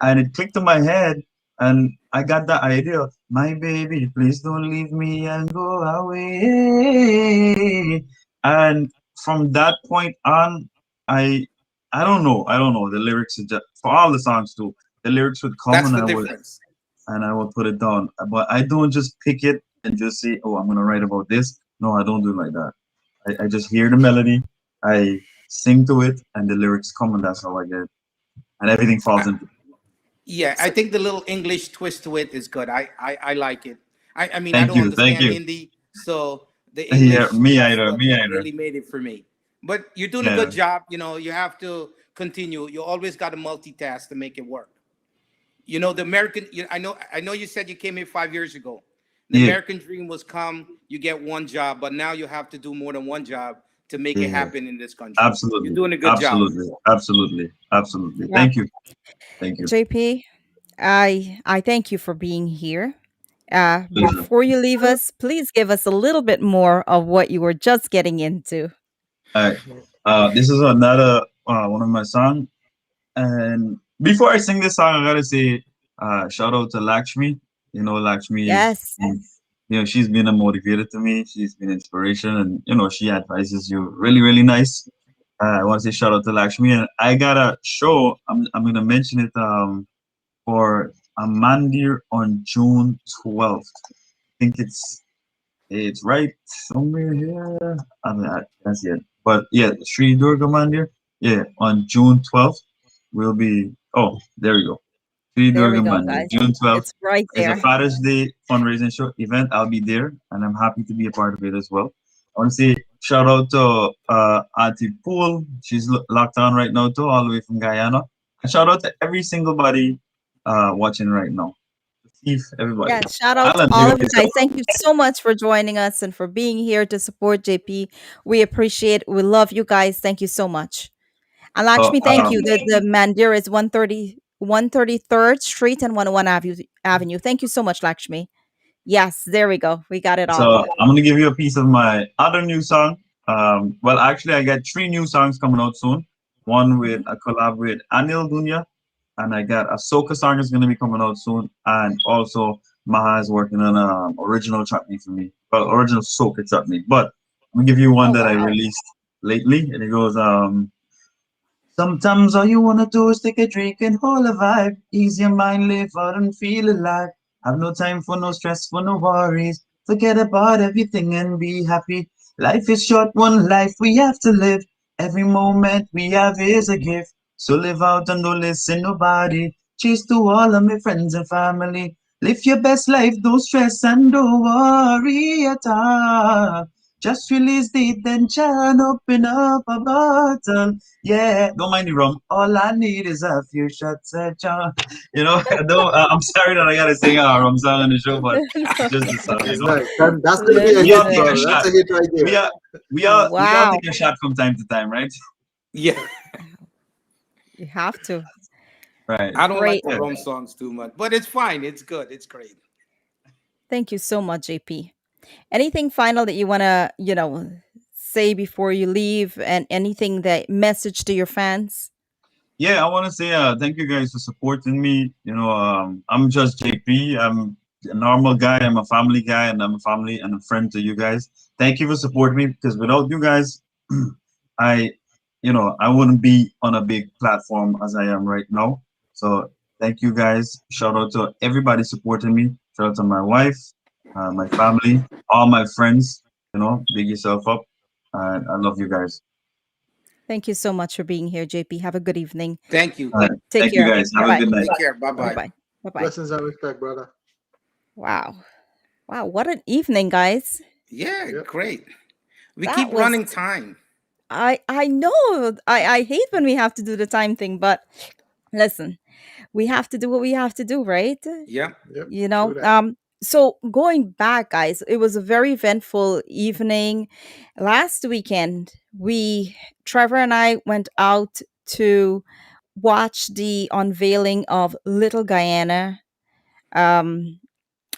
And it clicked in my head, and I got the idea. My baby, please don't leave me and go away. And from that point on, I I don't know. The lyrics are just, for all the songs too. The lyrics would come, That's and the difference. I would put it down. But I don't just pick it and just say, "Oh, I'm gonna write about this." No, I don't do it like that. I just hear the melody, I sing to it, and the lyrics come, and that's how I get it. And everything falls into. Yeah, I So, think the little English twist to it is good. I like it. I mean, I Thank don't you, thank understand you. Hindi, so the Yeah, English, me that's either, what me either. really made it for me. But you're doing a Yeah, good job. You have to continue. You always got to multitask to make it work. The American, I know you said you came here 5 years ago. The yeah, American dream was come, you get one job, but now you have to do more than one job to make it yeah. happen in this country. You're Absolutely, doing a good job. absolutely, absolutely, absolutely. yeah, Thank you, thank you. JP, I thank you for being here. Pleasure. Before you leave us, please give us a little bit more of what you were just getting into. All right. This is another one of my songs. And before I sing this song, I gotta say, shout out to Lakshmi. Lakshmi is, Yes. she's been a motivator to me. She's been inspiration, and she advises you really, really nice. I want to say shout out to Lakshmi, and I got a show. I'm gonna mention it for a Mandir on June 12th. I think it's right somewhere here. I mean, I can't see it. But yeah, Sri Durga Mandir. Yeah, on June 12th, will be. Oh, there we go. Sri There we Durga go, Mandir, guys. June 12th. It's right It's a there. Father's Day fundraising show event. I'll be there, and I'm happy to be a part of it as well. I want to say shout out to Auntie Pool. She's locked on right now too, all the way from Guyana. And shout out to every single body watching right now. Steve, everybody. Yeah, shout out to Alan, you all of got you guys. yourself. Thank you so much for joining us and for being here to support JP. We appreciate, we love you guys. Thank you so much. And So, Lakshmi, thank you. The Mandir is 133rd Street and 101 Avenue. Thank you so much, Lakshmi. Yes, there we go. We got it all. So I'm gonna give you a piece of my other new song. Well, actually, I got three new songs coming out soon. One with Mhm. a collab with Anil Dunya, and I got a soca song is gonna be coming out soon. And also, Maha is working on original chutney for me, well, original soca chutney. But I'm gonna give you one Oh, that I wow. released lately, and it goes sometimes all you wanna do is take a drink and hold a vibe. Ease your mind, live out and feel alive. Have no time for no stress, for no worries. Forget about everything and be happy. Life is short, one life we have to live. Every moment we have is a gift. So live out and don't listen nobody. Cheers to all of my friends and family. Live your best life, don't stress and don't worry at all. Just release the tension, open up a bottle. Yeah, don't mind the rum. All I need is a few shots of John. I'm sorry that I gotta sing a rum song on the show, but it's just the song. That's nice. That's gonna be a We all hit, take a bro. Listen. That's shot. a hit right We there. all we all Wow. take a shot from time to time, right? Yeah, You have to. Right. I don't like Great. the Yeah. rum songs too much, but it's fine. It's good. It's great. Thank you so much, JP. Anything final that you want to, say before you leave and anything that message to your fans? Yeah, I want to say thank you guys for supporting me. I'm just JP. I'm a normal guy. I'm a family guy, and I'm a family and a friend to you guys. Thank you for supporting me because without you guys, I, I wouldn't be on a big platform as I am right now. So thank you guys. Shout out to everybody supporting me. Shout out to my wife, my family, all my friends. Big yourself up. I love you guys. Thank you so much for being here, JP. Have a good evening. Thank you. Take Thank you care. guys. Bye Have a bye. good night. Take care. Bye Bye bye. bye. Bye bye. Blessings and respect, brother. Wow. Wow. What an evening, guys. Yeah, Yep. great. We That keep was running time. I know. I hate when we have to do the time thing, but listen, we have to do what we have to do, right? Yep. Yep. You True know. that. So going back, guys, it was a very eventful evening. Last weekend, we Trevor and I went out to watch the unveiling of Little Guyana. Um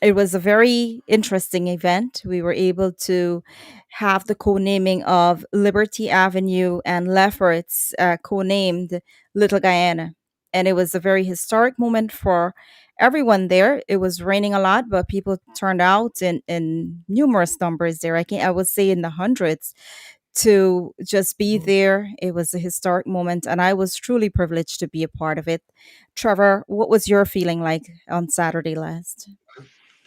it was a very interesting event. We were able to have the co-naming of Liberty Avenue and Lefferts co-named Little Guyana. And it was a very historic moment for everyone there. It was raining a lot, but people turned out in numerous numbers there. I would say in the hundreds to just be Mm. there. It was a historic moment, and I was truly privileged to be a part of it. Trevor, what was your feeling like on Saturday last?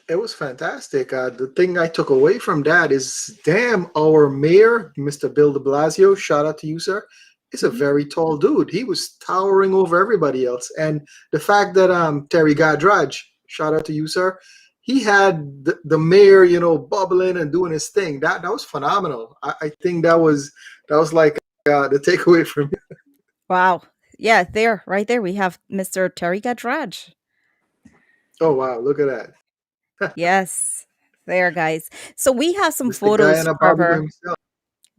It was fantastic. The thing I took away from that is, damn, our mayor, Mr. Bill de Blasio, shout out to you, sir, is a Mhm. very tall dude. He was towering over everybody else. And the fact that Terry Gadraj, shout out to you, sir, he had the mayor, bubbling and doing his thing. That was phenomenal. I think that was like the takeaway from me. Wow. Yeah, there, right there, we have Mr. Terry Gadraj. Oh wow, look at that. Yes, there, guys. So we have some Mr. photos, Guyana Bobby Trevor. himself.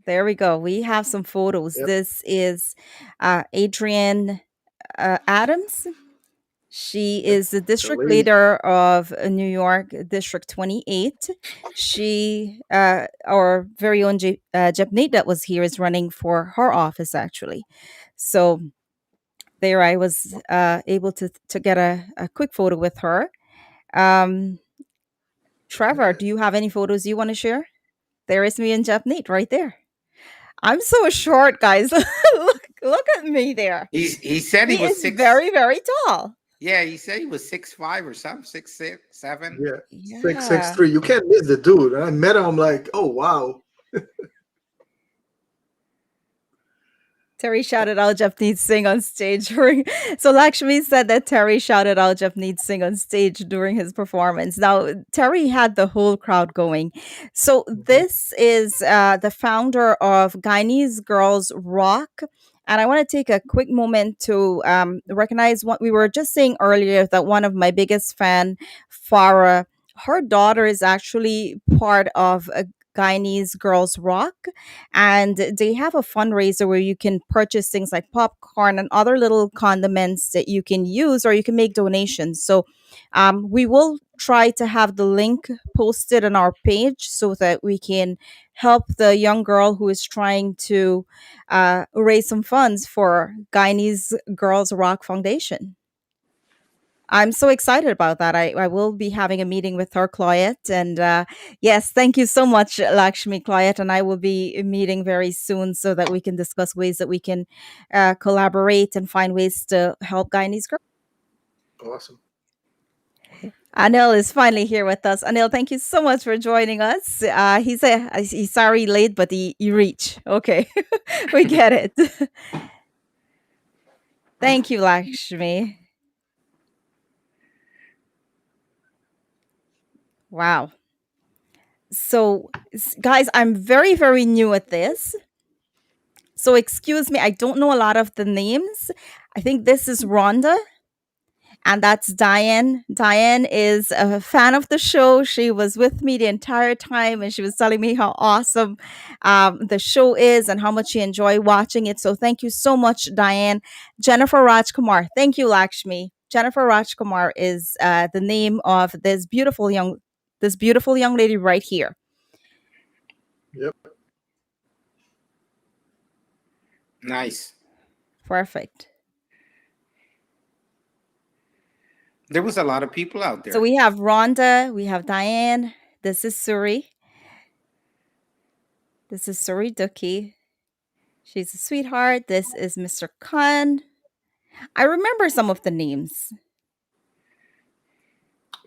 There we go. We have some photos. Yep. This is Adrienne Adams. She Yep. is the The district lady. leader of New York District 28. She, our very own Japneet that was here, is running for her office actually. So there I was able to get a quick photo with her. Um, Trevor, do you have any photos you want to share? There is me and Japneet right there. I'm so short, guys. Look at me there. He said he He was is six. very, very tall. Yeah, he said he was 6'5" or something, 6'6", 7". Yeah, six six Yeah. three. You can't miss the dude. I met him. I'm like, oh wow. Terry shouted out Japneet Singh on stage during. So Lakshmi said that Terry shouted out Japneet Singh on stage during his performance. Now Terry had the whole crowd going. So Mhm. this is the founder of Guyanese Girls Rock. And I want to take a quick moment to recognize what we were just saying earlier, that one of my biggest fan, Farah, her daughter is actually part of Guyanese Girls Rock, and they have a fundraiser where you can purchase things like popcorn and other little condiments that you can use, or you can make donations. So we will try to have the link posted on our page so that we can help the young girl who is trying to raise some funds for Guyanese Girls Rock Foundation. I'm so excited about that. I will be having a meeting with her, Cloyette. And yes, thank you so much, Lakshmi Cloyette. And I will be meeting very soon so that we can discuss ways that we can collaborate and find ways to help Guyanese girls. Awesome. Anil is finally here with us. Anil, thank you so much for joining us. He's sorry late, but he reached. Okay, we get it. Thank you, Lakshmi. Wow. So, guys, I'm very, very new at this. So, excuse me, I don't know a lot of the names. I think this is Rhonda, and that's Diane. Diane is a fan of the show. She was with me the entire time, and she was telling me how awesome the show is and how much she enjoyed watching it. So, thank you so much, Diane. Jennifer Rajkumar. Thank you, Lakshmi. Jennifer Rajkumar is the name of this beautiful young lady right here. Yep. Nice. Perfect. There was a lot of people out So there. we have Rhonda, we have Diane. This is Suri. This is Suri Duki. She's a sweetheart. This is Mr. Khan. I remember some of the names.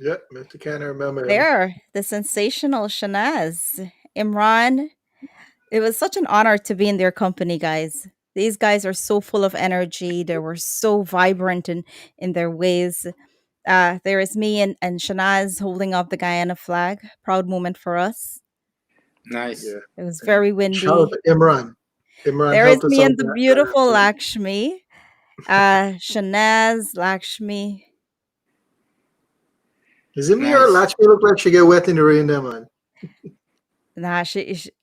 Yep, Mr. Can't remember him. There, the sensational Shanaz, Imran. It was such an honor to be in their company, guys. These guys are so full of energy. They were so vibrant in their ways. There is me and Shanaz holding up the Guyana flag. Proud moment for us. Nice. Yeah. It was And very shout out windy. to Imran. Imran There is helped us me out and the that beautiful afternoon. Lakshmi. Shanaz, Lakshmi. Is it me or Nice. Latchme look like she get wet in the rain there, man? Nah,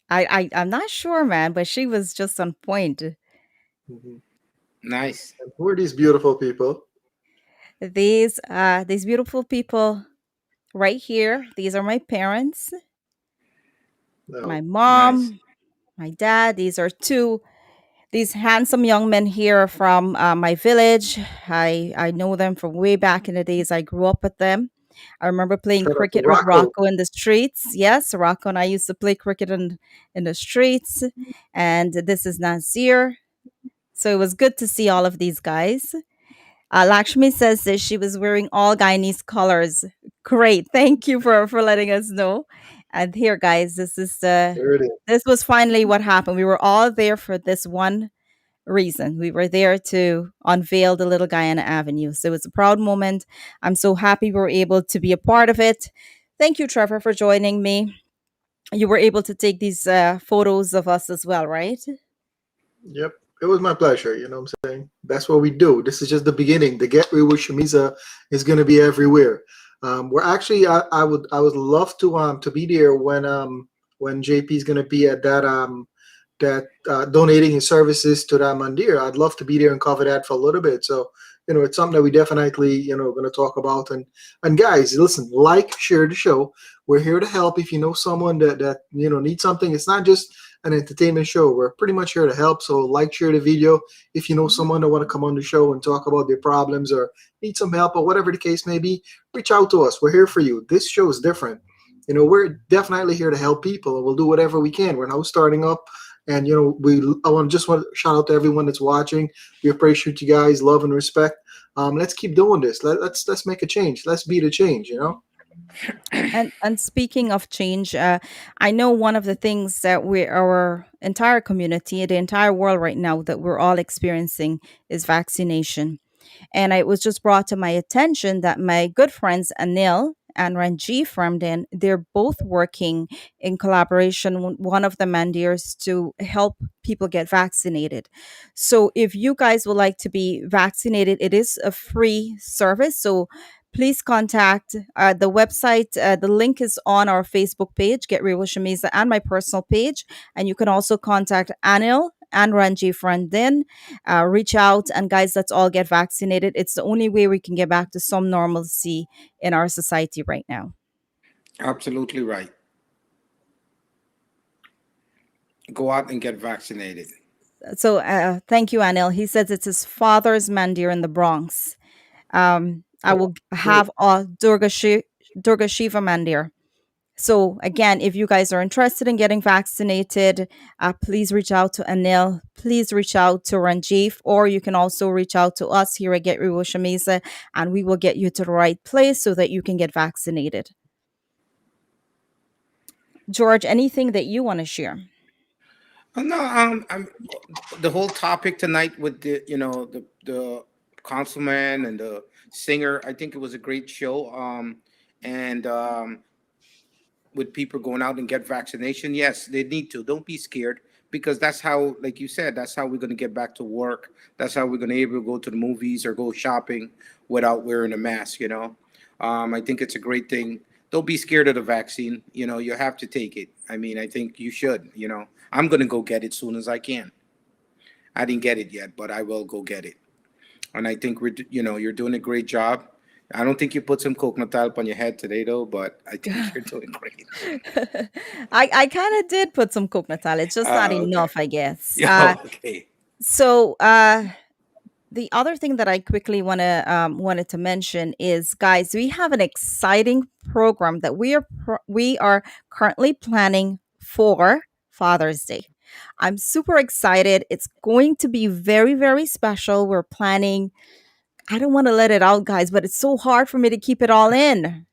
I'm not sure, man, but she was just on point. Mhm. Nice. And who are these beautiful people? These beautiful people right here. These are my parents, my No. Nice. mom, my dad. These handsome young men here from my village. I know them from way back in the days. I grew up with them. I remember playing Shout out to cricket with Rocco. Rocco in the streets. Yes, Rocco and I used to play cricket in the streets. And this is Nasir. So it was good to see all of these guys. Lakshmi says that she was wearing all Guyanese colors. Great. Thank you for letting us know. And here, guys, There it is. this was finally what happened. We were all there for this one reason. We were there to unveil the Little Guyana Avenue. So it's a proud moment. I'm so happy we were able to be a part of it. Thank you, Trevor, for joining me. You were able to take these photos of us as well, right? Yep. It was my pleasure. You know what I'm saying? That's what we do. This is just the beginning. The Get Real with Shameeza is going to be everywhere. We're actually, I would love to be there when JP is going to be at that donating his services to that mandir. I'd love to be there and cover that for a little bit. So, it's something that we definitely, going to talk about. And guys, listen, like, share the show. We're here to help. If you know someone that needs something, it's not just an entertainment show. We're pretty much here to help. So, like, share the video. If you know someone that want to come on the show and talk about their problems or need some help or whatever the case may be, reach out to us. We're here for you. This show is different. We're definitely here to help people, and we'll do whatever we can. We're now starting up. And I want to shout out to everyone that's watching. We appreciate you guys, love and respect. Let's keep doing this. Let's make a change. Let's be the change. And speaking of change, I know one of the things that our entire community, the entire world right now, that we're all experiencing is vaccination. And it was just brought to my attention that my good friends Anil and Ranji from then, they're both working in collaboration with one of the mandirs to help people get vaccinated. So if you guys would like to be vaccinated, it is a free service. So please contact the website. The link is on our Facebook page, Get Real with Shameeza, and my personal page. And you can also contact Anil and Ranji Frandin. Reach out, and guys, let's all get vaccinated. It's the only way we can get back to some normalcy in our society right now. Absolutely right. Go out and get vaccinated. So thank you, Anil. He says it's his father's mandir in the Bronx. I Oh, will good. have a Durga Shiva mandir. So again, if you guys are interested in getting vaccinated, please reach out to Anil. Please reach out to Ranjiv, or you can also reach out to us here at Get Real with Shameeza, and we will get you to the right place so that you can get vaccinated. George, anything that you want to share? No, the whole topic tonight with the councilman and the singer. I think it was a great show. And with people going out and get vaccination, yes, they need to. Don't be scared, because that's how, like you said, that's how we're going to get back to work. That's how we're going to be able to go to the movies or go shopping without wearing a mask. I think it's a great thing. Don't be scared of the vaccine. You have to take it. I mean, I think you should. I'm going to go get it soon as I can. I didn't get it yet, but I will go get it. And I think you're doing a great job. I don't think you put some coconut oil on your head today, though, but I think you're doing great. I kind of did put some coconut oil. It's just not Okay. enough, I guess. Yeah, okay. So the other thing that I quickly wanted to mention is, guys, we have an exciting program that we are currently planning for Father's Day. I'm super excited. It's going to be very, very special. We're planning. I don't want to let it out, guys, but it's so hard for me to keep it all in.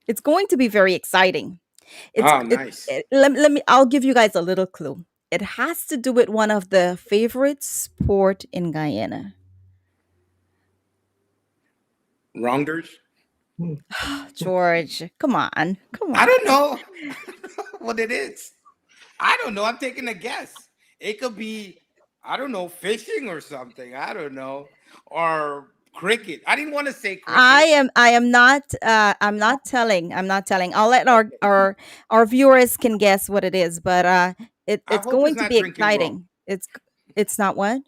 It's going to be very exciting. It's Oh, nice. let me I'll give you guys a little clue. It has to do with one of the favorite sport in Guyana. Rounders. Hmm. George, come on. Come I on. don't know what it is. I don't know. I'm taking a guess. It could be, I don't know, fishing or something. I don't know. Or cricket. I didn't want to say cricket. I'm not telling. I'll let our viewers can guess what it is, but I it's hope it's going to not be drinking rum. exciting. It's not what?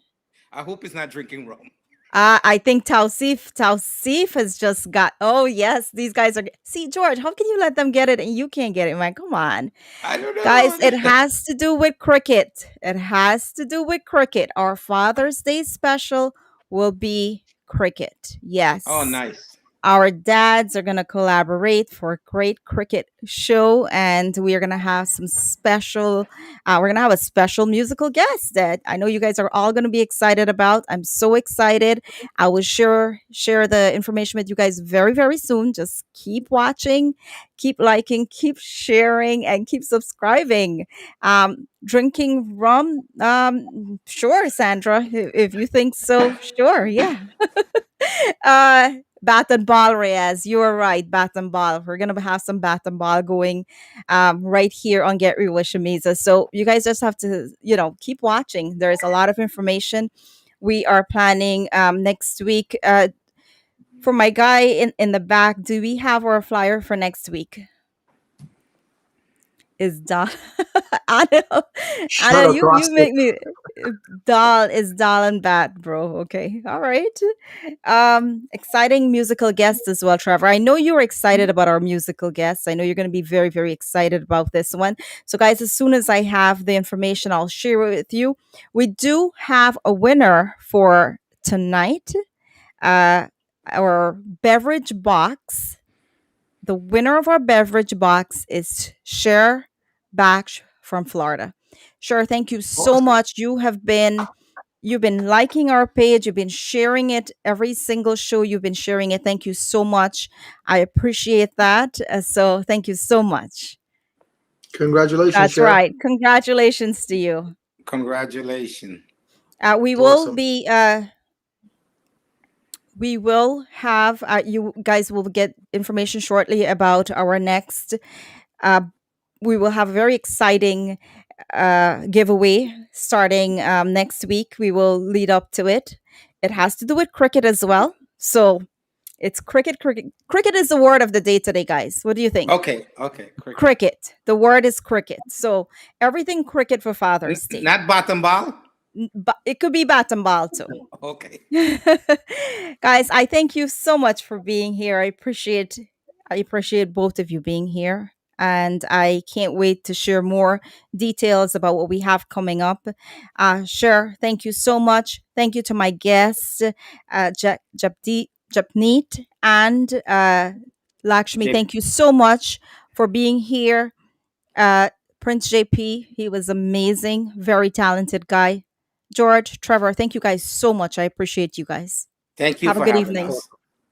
I hope it's not drinking rum. I think Tausif has just got. Oh yes, these guys are. See, George, how can you let them get it and you can't get it, man? Come on, I don't guys. It know. has to do with cricket. It has to do with cricket. Our Father's Day special will be cricket. Oh, Yes. nice. Our dads are going to collaborate for a great cricket show, and we are going to have some special. We're going to have a special musical guest that I know you guys are all going to be excited about. I'm so excited. I will share the information with you guys very, very soon. Just keep watching, keep liking, keep sharing, and keep subscribing. Drinking rum, sure, Sandra, if you think so, sure, yeah. uh Bat and ball, Reyes. You are right. Bat and ball. We're gonna have some bat and ball going right here on Get Real with Shameeza. So you guys just have to, keep watching. There's a lot of information. We are planning next week. For my guy in the back, do we have our flyer for next week? Is Dal Anna, Shut Anna, you across it. make me Dal and Bat, bro. Okay. All right. Exciting musical guest as well, Trevor. I know you're excited about our musical guests. I know you're going to be very, very excited about this one. So, guys, as soon as I have the information, I'll share it with you. We do have a winner for tonight. Uh, our beverage box. The winner of our beverage box is Cher Batch from Florida. Sure, thank you so Awesome. much. You've been liking our page, you've been sharing it every single show, you've been sharing it. Thank you so much. I appreciate that. So thank you so much. Congratulations, That's Cher. right. Congratulations to you. Congratulations. We will Awesome. be we will have you guys will get information shortly about our next uh, we will have a very exciting giveaway starting next week. We will lead up to it. It has to do with cricket as well. So it's cricket, cricket. Cricket is the word of the day today, guys. What do you think? Okay, okay. Cricket. Cricket. The word is cricket. So everything cricket for Father's Day. Not bottom ball? But it could be bat and ball too. Okay. Guys, I thank you so much for being here. I appreciate both of you being here. And I can't wait to share more details about what we have coming up. Sure. Thank you so much. Thank you to my guests, Japneet and Lakshmi. Jim. Thank you so much for being here. Uh, Prince JP, he was amazing, very talented guy. George, Trevor, thank you guys so much. I appreciate you guys. Thank you Have a for good having evening. us.